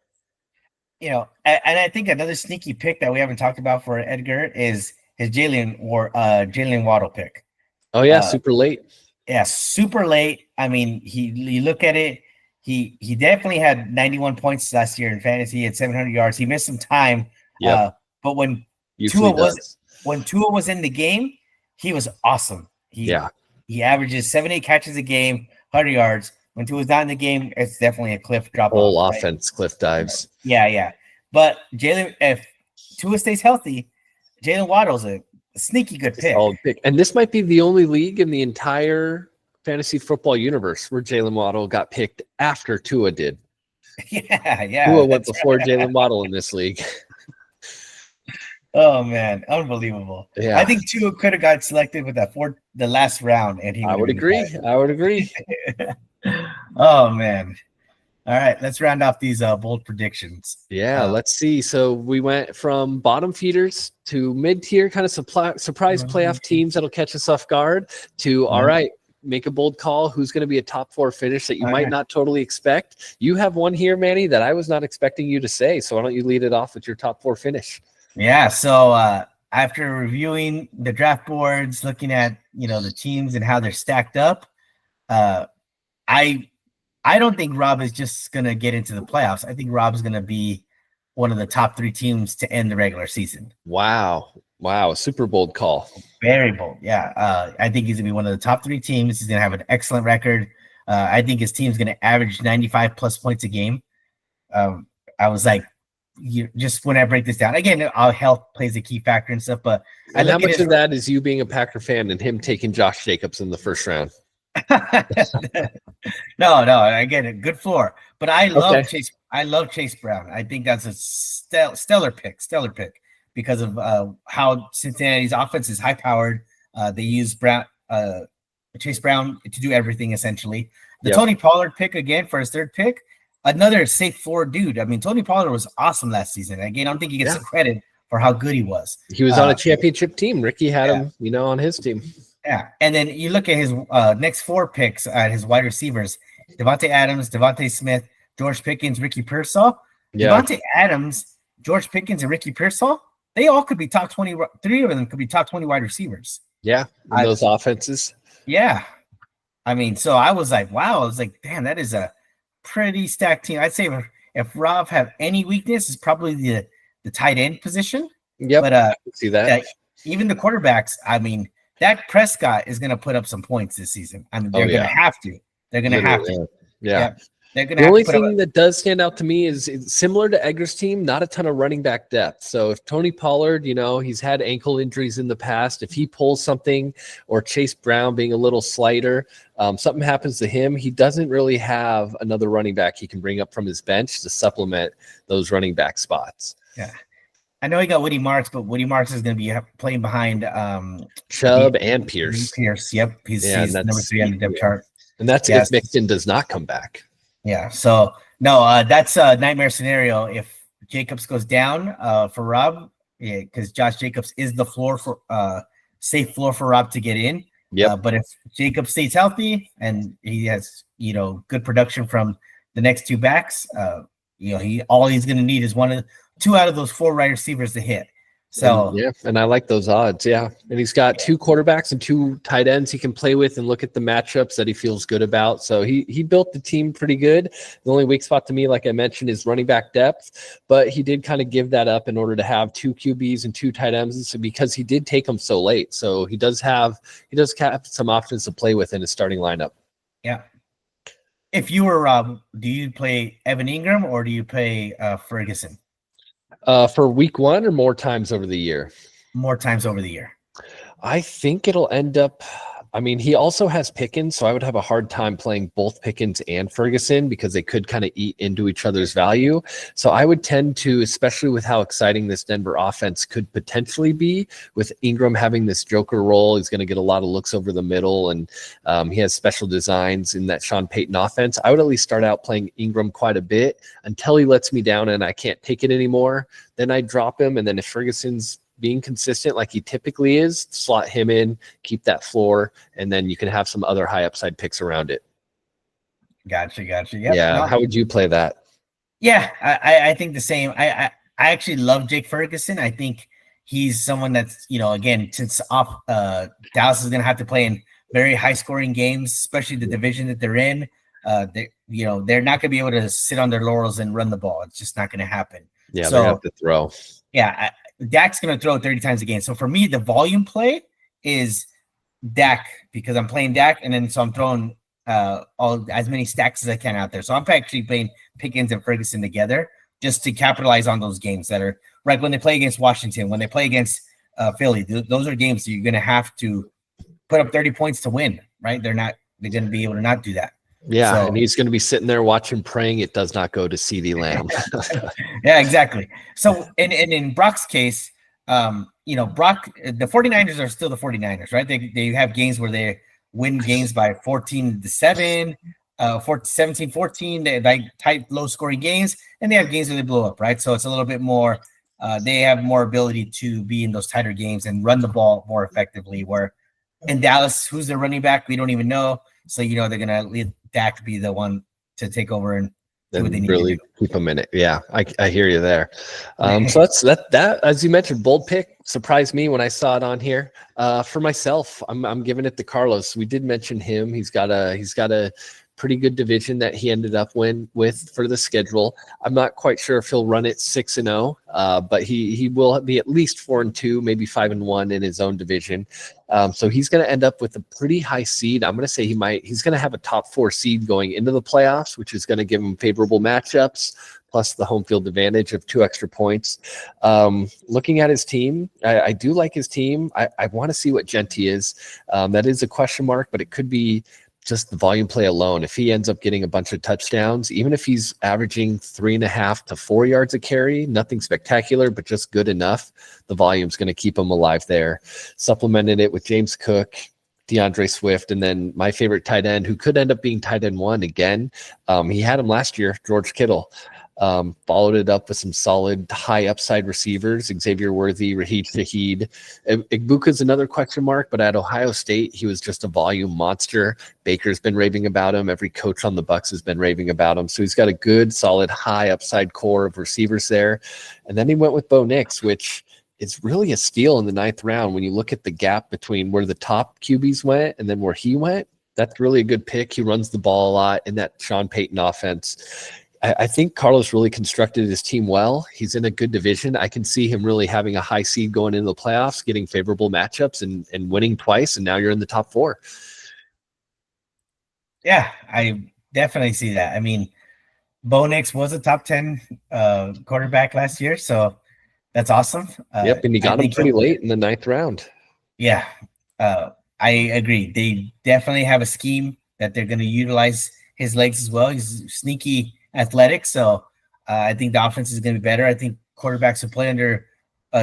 And I think another sneaky pick that we haven't talked about for Edgar is his Jalen Waddle pick. Oh yeah, super late. Yeah, super late. I mean, you look at it, he definitely had 91 points last year in fantasy. He had 700 yards. He missed some time. But when Tua was in the game, he was awesome. He averages 7-8 catches a game, 100 yards. When Tua's not in the game, it's definitely a cliff drop. Whole offense cliff dives. Yeah. But if Tua stays healthy, Jalen Waddle's a sneaky good pick. Solid pick. And this might be the only league in the entire fantasy football universe where Jalen Waddle got picked after Tua did. Yeah. Tua went before Jalen Waddle in this league. Oh man, unbelievable! Yeah, I think Tua could have got selected with the last round, and I would agree. Oh man! All right, let's round off these bold predictions. Yeah, let's see. So we went from bottom feeders to mid-tier, kind of surprise playoff teams that'll catch us off guard. To all right, make a bold call. Who's going to be a top 4 finish that you might not totally expect? You have one here, Manny, that I was not expecting you to say. So why don't you lead it off with your top 4 finish? Yeah. So after reviewing the draft boards, looking at the teams and how they're stacked up, I don't think Rob is just going to get into the playoffs. I think Rob's going to be one of the top 3 teams to end the regular season. Wow. Super bold call. Very bold. Yeah. I think he's going to be one of the top 3 teams. He's going to have an excellent record. I think his team's going to average 95 plus points a game. I was like, just when I break this down again, health plays a key factor and stuff, but and how much of that is you being a Packer fan and him taking Josh Jacobs in the first round? No, I get it. Good floor, but I love Chase. I love Chase Brown. I think that's a stellar pick because of how Cincinnati's offense is high powered. They use Chase Brown to do everything essentially. The Tony Pollard pick again for his 3rd pick. Another safe floor dude. I mean, Tony Pollard was awesome last season. Again, I don't think he gets the credit for how good he was. He was on a championship team. Ricky had him, on his team. Yeah, and then you look at his next 4 picks at his wide receivers: Devontae Adams, Devontae Smith, George Pickens, Ricky Pearsall. Yeah. Devontae Adams, George Pickens, and Ricky Pearsall. They all could be top 20. 3 of them could be top 20 wide receivers. Yeah, in those offenses. Yeah, I mean, so I was like, wow. I was like, damn, that is a pretty stacked team. I'd say if Rob have any weakness, it's probably the tight end position. Yeah, but I see that. Even the quarterbacks. I mean, Dak Prescott is going to put up some points this season. I mean, they're going to have to. They're going to have to. Yeah. They're going to The have only to put thing that does stand out to me is similar to Edgar's team, not a ton of running back depth. So if Tony Pollard, he's had ankle injuries in the past, if he pulls something, or Chase Brown being a little slighter, something happens to him, he doesn't really have another running back he can bring up from his bench to supplement those running back spots. Yeah. I know he got Woody Marks, but Woody Marks is going to be playing behind Chubb and Pierce. Yep. He's number 3 on the depth chart. And that's if Mixon does not come back. Yeah. So, no, that's a nightmare scenario if Jacobs goes down for Rob, because Josh Jacobs is the floor for safe floor for Rob to get in. Yeah. But if Jacobs stays healthy and he has, good production from the next 2 backs, all he's going to need is 2 out of those 4 wide receivers to hit. So and I like those odds. Yeah. And he's got 2 quarterbacks and 2 tight ends he can play with and look at the matchups that he feels good about. So he built the team pretty good. The only weak spot to me, like I mentioned, is running back depth, but he did kind of give that up in order to have 2 QBs and 2 tight ends because he did take them so late. So he does have some options to play with in his starting lineup. Yeah. If you were Rob, do you play Evan Ingram or do you play Ferguson? For week 1 or more times over the year? More times over the year. I think it'll end up. I mean, he also has Pickens, so I would have a hard time playing both Pickens and Ferguson because they could kind of eat into each other's value. So I would tend to, especially with how exciting this Denver offense could potentially be, with Ingram having this joker role, he's going to get a lot of looks over the middle, and he has special designs in that Sean Payton offense. I would at least start out playing Ingram quite a bit until he lets me down and I can't take it anymore. Then I drop him, and then if Ferguson's being consistent like he typically is, slot him in, keep that floor, and then you can have some other high upside picks around it. Gotcha. Yep. Yeah. No. How would you play that? Yeah, I think the same. I actually love Jake Ferguson. I think he's someone that's, again, since Dallas is going to have to play in very high scoring games, especially the division that they're in. They're not going to be able to sit on their laurels and run the ball. It's just not going to happen. Yeah, they have to throw. Yeah, Dak's going to throw 30 times a game. So for me, the volume play is Dak because I'm playing Dak, and then so I'm throwing as many stacks as I can out there. So I'm actually playing Pickens and Ferguson together just to capitalize on those games that are right when they play against Washington, when they play against Philly. Those are games that you're going to have to put up 30 points to win, right? They're going to be able to not do that. Yeah, and he's going to be sitting there watching, praying it does not go to CeeDee Lamb. Yeah, exactly. So, and in Brock's case, Brock, the 49ers are still the 49ers, right? They have games where they win games by 14-7, 17-14. They like tight, low-scoring games, and they have games where they blow up, right? So it's a little bit more. They have more ability to be in those tighter games and run the ball more effectively. Where in Dallas, who's their running back? We don't even know. So they're gonna leave Dak be the one to take over and do what they need really to do. Keep them in it. Yeah, I hear you there. So that's that. As you mentioned, bold pick surprised me when I saw it on here. For myself, I'm giving it to Carlos. We did mention him. He's got a pretty good division that he ended up with for the schedule. I'm not quite sure if he'll run it 6-0, but he will be at least 4-2, maybe 5-1 in his own division. So he's going to end up with a pretty high seed. I'm going to say he's going to have a top 4 seed going into the playoffs, which is going to give him favorable matchups, plus the home field advantage of 2 extra points. Looking at his team, I do like his team. I want to see what Genty is. That is a question mark, but it could be just the volume play alone. If he ends up getting a bunch of touchdowns, even if he's averaging 3.5 to 4 yards a carry, nothing spectacular, but just good enough, the volume's going to keep him alive there. Supplemented it with James Cook, DeAndre Swift, and then my favorite tight end, who could end up being tight end 1 again. He had him last year, George Kittle. Followed it up with some solid high upside receivers, Xavier Worthy, Raheem Shaheed. Igbuka's another question mark, but at Ohio State, he was just a volume monster. Baker's been raving about him. Every coach on the Bucs has been raving about him. So he's got a good, solid, high upside core of receivers there. And then he went with Bo Nix, which is really a steal in the 9th round. When you look at the gap between where the top QBs went and then where he went, that's really a good pick. He runs the ball a lot in that Sean Payton offense. I think Carlos really constructed his team well. He's in a good division. I can see him really having a high seed going into the playoffs, getting favorable matchups and winning twice, and now you're in the top 4. Yeah, I definitely see that. I mean, Bo Nix was a top 10 quarterback last year, so that's awesome. Yep, and he got him pretty late in the 9th round. Yeah, I agree. They definitely have a scheme that they're going to utilize his legs as well. He's sneaky athletic, so I think the offense is going to be better. I think quarterbacks who play under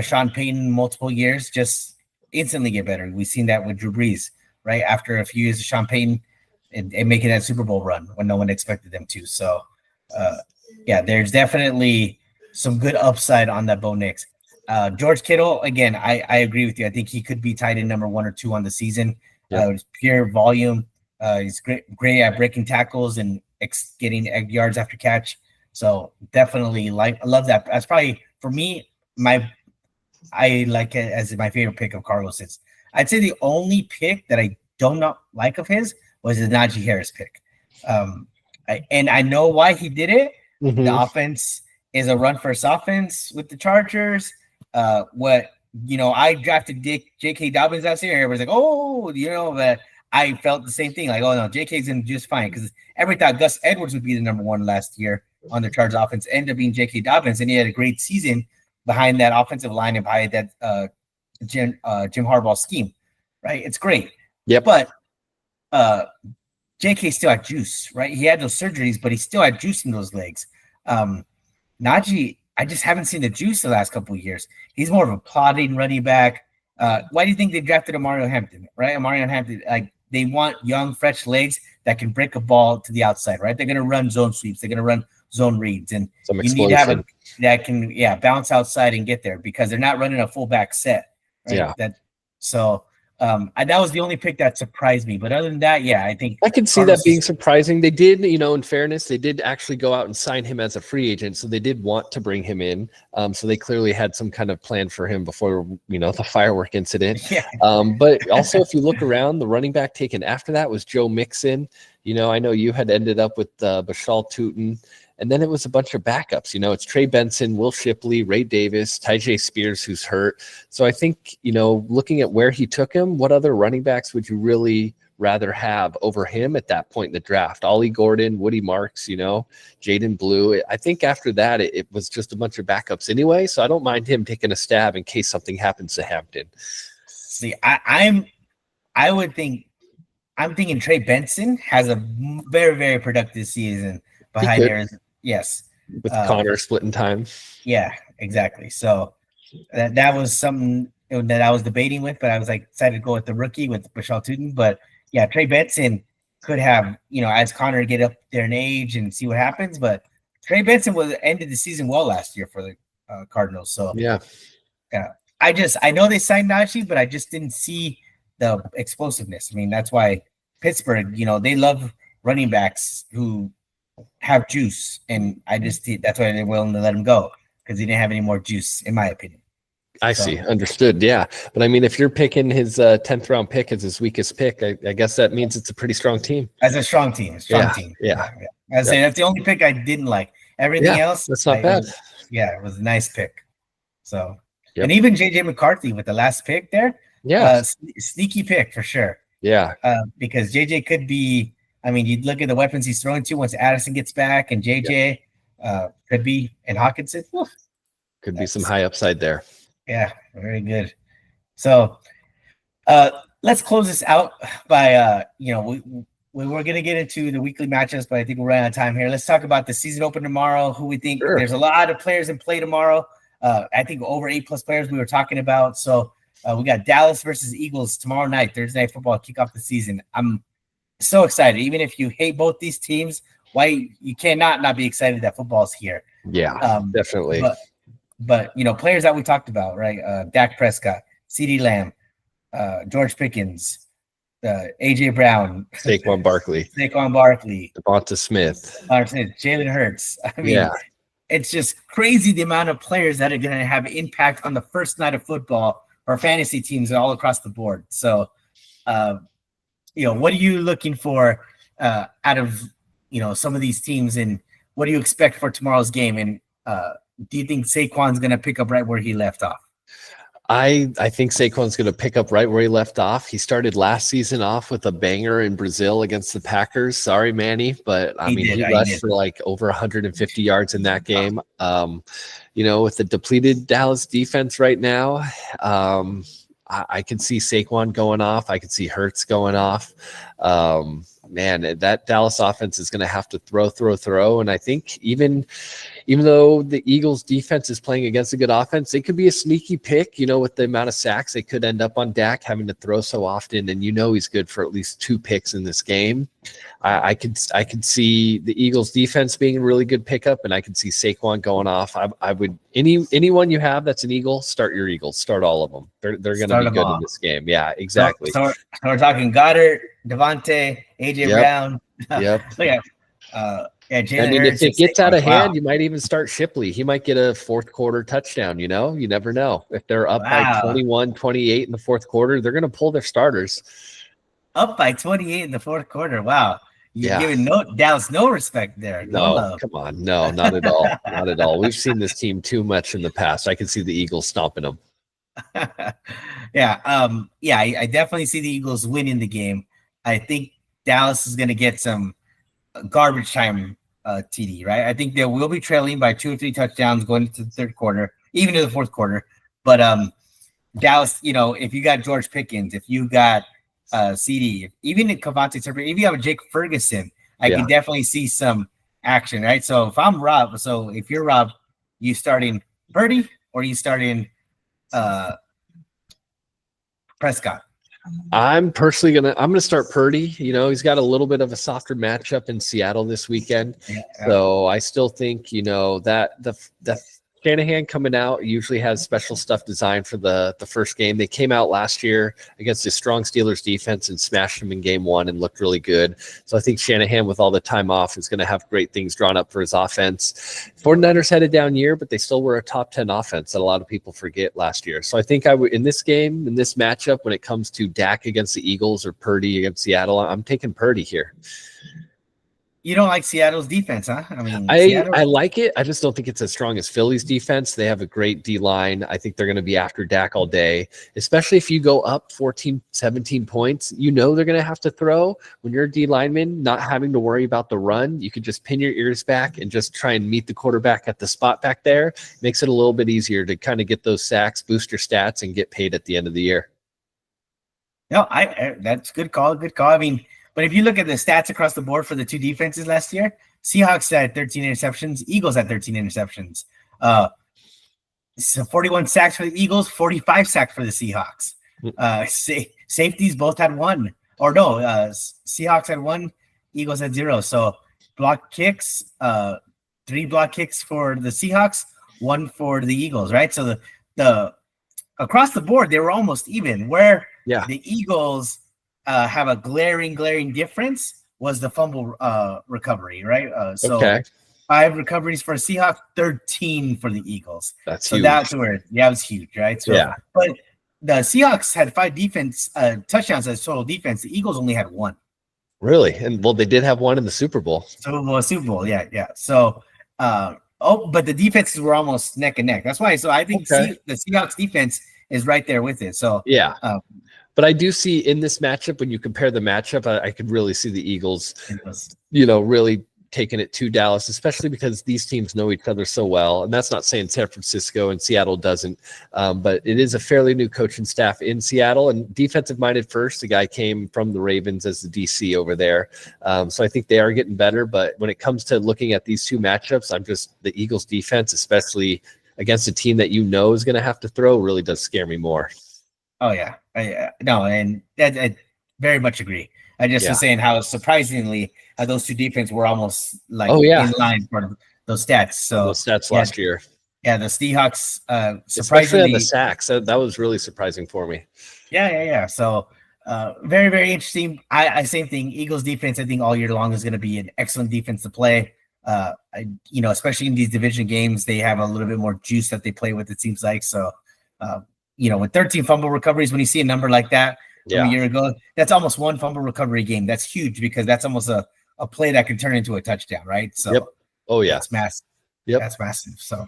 Sean Payton multiple years just instantly get better. We've seen that with Drew Brees, right? After a few years of Sean Payton and making that Super Bowl run when no one expected them to. So, yeah, there's definitely some good upside on that Bo Nix. George Kittle, again, I agree with you. I think he could be tied in number 1 or 2 on the season. It's pure volume. He's great at breaking tackles and getting yards after catch. So definitely I love that. That's probably for me, I like it as my favorite pick of Carlos. I'd say the only pick that I don't not like of his was the Najee Harris pick. And I know why he did it. Mm-hmm. The offense is a run first offense with the Chargers. I drafted J.K. Dobbins last year. Everybody's like, but I felt the same thing. Like, oh no, J.K.'s going to do just fine because everybody thought Gus Edwards would be the number 1 last year on the Chargers offense. Ended up being J.K. Dobbins, and he had a great season behind that offensive line and behind that Jim Harbaugh scheme. Right, it's great. Yeah, but J.K. still had juice. Right, he had those surgeries, but he still had juice in those legs. Najee, I just haven't seen the juice the last couple of years. He's more of a plodding running back. Why do you think they drafted Amari Hampton, right? Amari Hampton, like they want young, fresh legs that can break a ball to the outside, right? They're going to run zone sweeps. They're going to run zone reads. And some you need to have that can, bounce outside and get there because they're not running a fullback set. Right? Yeah. That was the only pick that surprised me. But other than that, I think I could see that being surprising. They did, in fairness, they did actually go out and sign him as a free agent. So they did want to bring him in. So they clearly had some kind of plan for him before, the firework incident. Yeah. But also, if you look around, the running back taken after that was Joe Mixon. I know you had ended up with Bashal Tutin. And then it was a bunch of backups. It's Trey Benson, Will Shipley, Ray Davis, Tyjae Spears, who's hurt. So I think, looking at where he took him, what other running backs would you really rather have over him at that point in the draft? Ollie Gordon, Woody Marks, Jaden Blue. I think after that, it was just a bunch of backups anyway. So I don't mind him taking a stab in case something happens to Hampton. See, I'm thinking Trey Benson has a very, very productive season behind Arizona. Yes. With Connor splitting time. Yeah, exactly. So that was something that I was debating with, but I was excited to go with the rookie with Bashal Tutin. But yeah, Trey Benson could have, as Connor get up there in age and see what happens. But Trey Benson ended the season well last year for the Cardinals. So yeah. I know they signed Najee, but I just didn't see the explosiveness. I mean, that's why Pittsburgh, they love running backs who have juice, and that's why they're willing to let him go because he didn't have any more juice, in my opinion. I see. Understood. Yeah. But I mean, if you're picking his 10th round pick as his weakest pick, I guess that means it's a pretty strong team. As a strong team. Yeah. I say that's the only pick I didn't like. Everything else, that's not bad. It was a nice pick. So, and even JJ McCarthy with the last pick there. Yeah. Sneaky pick for sure. Yeah. Because JJ could be, you look at the weapons he's throwing to once Addison gets back, and JJ could be, and Hawkinson. Could be some high upside there. Yeah, very good. So let's close this out by, we were going to get into the weekly matchups, but I think we're running out of time here. Let's talk about the season open tomorrow, who we think there's a lot of players in play tomorrow. I think over 8+ players we were talking about. So we got Dallas versus Eagles tomorrow night, Thursday Night Football, kick off the season. I'm so excited. Even if you hate both these teams, why you cannot not be excited that football's here. Yeah, definitely. But players that we talked about, right? Dak Prescott, CeeDee Lamb, George Pickens, AJ Brown, Saquon Barkley, Devonta Smith, Jalen Hurts. It's just crazy the amount of players that are going to have impact on the first night of football for fantasy teams all across the board. So, what are you looking for out of some of these teams, and what do you expect for tomorrow's game? And do you think Saquon's going to pick up right where he left off? I think Saquon's going to pick up right where he left off. He started last season off with a banger in Brazil against the Packers. Sorry, Manny, but he rushed for like over 150 yards in that game. With the depleted Dallas defense right now, I can see Saquon going off. I can see Hurts going off. Man, that Dallas offense is going to have to throw. And I think even though the Eagles defense is playing against a good offense, it could be a sneaky pick, with the amount of sacks they could end up on Dak having to throw so often. And he's good for at least 2 picks in this game. I could see the Eagles defense being a really good pickup, and I could see Saquon going off. I would anyone you have that's an Eagle, start your Eagles, start all of them. They're going to be good in this game. Yeah, exactly. So we're talking Goddard, Devontae, AJ Brown. Yep. Jalen if it gets out of hand, you might even start Shipley. He might get a fourth quarter touchdown. You never know. If they're up by 21, 28 in the fourth quarter, they're going to pull their starters. Up by 28 in the fourth quarter. Wow. You're giving Dallas no respect there. No, come on. No, not at all. Not at all. We've seen this team too much in the past. I can see the Eagles stomping them. I definitely see the Eagles winning the game. I think Dallas is going to get some garbage time TD, right? I think they will be trailing by 2 or 3 touchdowns going into the third quarter, even to the fourth quarter. But Dallas, if you got George Pickens, if you got CD, even in Cavante Turpin, if you have a Jake Ferguson, I can definitely see some action, right? So if you're Rob, you starting Purdy or you starting Prescott? I'm personally gonna start Purdy. He's got a little bit of a softer matchup in Seattle this weekend, so I still think that the Shanahan coming out usually has special stuff designed for the first game. They came out last year against a strong Steelers defense and smashed them in game 1 and looked really good. So I think Shanahan, with all the time off, is going to have great things drawn up for his offense. 49ers had a down year, but they still were a top 10 offense that a lot of people forget last year. So I think in this game, in this matchup, when it comes to Dak against the Eagles or Purdy against Seattle, I'm taking Purdy here. You don't like Seattle's defense, huh? I like it. I just don't think it's as strong as Philly's defense. They have a great D-line. I think they're going to be after Dak all day, especially if you go up 14, 17 points. They're going to have to throw. When you're a D-lineman, not having to worry about the run, you could just pin your ears back and just try and meet the quarterback at the spot back there. Makes it a little bit easier to kind of get those sacks, boost your stats, and get paid at the end of the year. No, that's good call. Good call. But if you look at the stats across the board for the 2 defenses last year, Seahawks had 13 interceptions, Eagles had 13 interceptions. So 41 sacks for the Eagles, 45 sacks for the Seahawks. Safeties both had 1. Or no, Seahawks had 1, Eagles had 0. So block kicks, 3 block kicks for the Seahawks, 1 for the Eagles, right? So the across the board, they were almost even. Where the Eagles have a glaring difference was the fumble recovery, right? 5 recoveries for Seahawks, 13 for the Eagles. That's huge. That's where it was huge, right? But the Seahawks had 5 defense touchdowns as total defense. The Eagles only had 1. Really? And they did have 1 in the Super Bowl. Super Bowl, yeah. So but the defenses were almost neck and neck. That's why. So I think the Seahawks defense is right there with it. So but I do see in this matchup, when you compare the matchup, I could really see the Eagles, really taking it to Dallas, especially because these teams know each other so well. And that's not saying San Francisco and Seattle doesn't, but it is a fairly new coaching staff in Seattle and defensive minded first. The guy came from the Ravens as the DC over there. So I think they are getting better. But when it comes to looking at these 2 matchups, the Eagles defense, especially against a team that is going to have to throw, really does scare me more. Oh, yeah. I very much agree. I just was saying how surprisingly those 2 defenses were almost in line for those stats. So those stats last year. Yeah, the Seahawks surprisingly especially on the sacks. That was really surprising for me. Yeah. So very, very interesting. I same thing. Eagles defense, I think all year long is going to be an excellent defense to play. Especially in these division games, they have a little bit more juice that they play with, it seems like. So with 13 fumble recoveries, when you see a number like that from a year ago, that's almost 1 fumble recovery game. That's huge because that's almost a play that can turn into a touchdown, right? So Oh yeah, that's massive. Yep. That's massive. So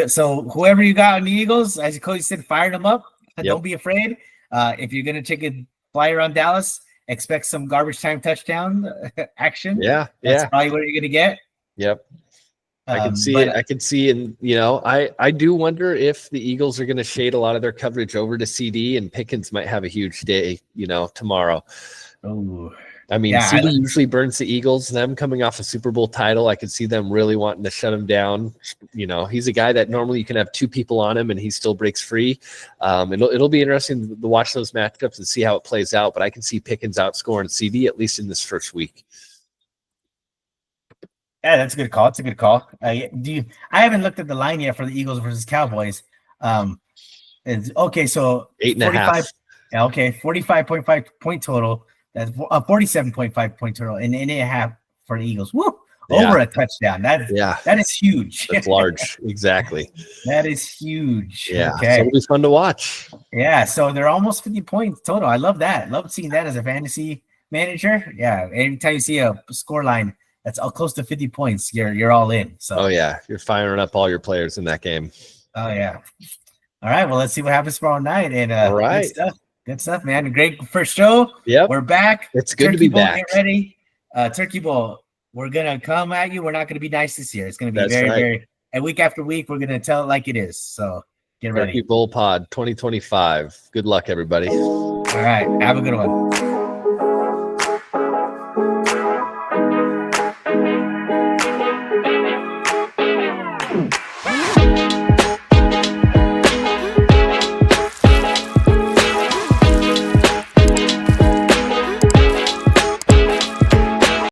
So whoever you got on the Eagles, as Cody said, fire them up. Yep. Don't be afraid. If you're going to take a flyer on Dallas, expect some garbage time touchdown action. That's probably what you're going to get. Yep. I can see it. I can see, and I do wonder if the Eagles are going to shade a lot of their coverage over to CD, and Pickens might have a huge day, tomorrow. Oh, I mean, CD usually burns the Eagles. Them coming off a Super Bowl title, I could see them really wanting to shut him down. He's a guy that normally you can have two people on him, and he still breaks free. It'll be interesting to watch those matchups and see how it plays out. But I can see Pickens outscoring CD at least in this first week. Yeah, that's a good call. It's a good call. I haven't looked at the line yet for the Eagles versus Cowboys. It's okay. So 8.5. Yeah, okay, 45.5 point total. That's 47.5 point total, and 8.5 for the Eagles. Woo! Over a touchdown. That is huge. That's large. Exactly. That is huge. Yeah. Okay. So it'll be fun to watch. Yeah. So they're almost 50 points total. I love that. Love seeing that as a fantasy manager. Yeah. Anytime you see a score line that's close to 50 points, you're all in. So. Oh yeah, you're firing up all your players in that game. Oh yeah. All right. Well, let's see what happens tomorrow night. And all right. Good stuff, man. Great first show. Yep. We're back. It's good to be back. Get ready. Turkey Bowl. We're going to come at you. We're not going to be nice this year. It's going to be very, and week after week, we're going to tell it like it is. So get ready. Turkey Bowl Pod 2025. Good luck, everybody. All right. Have a good one.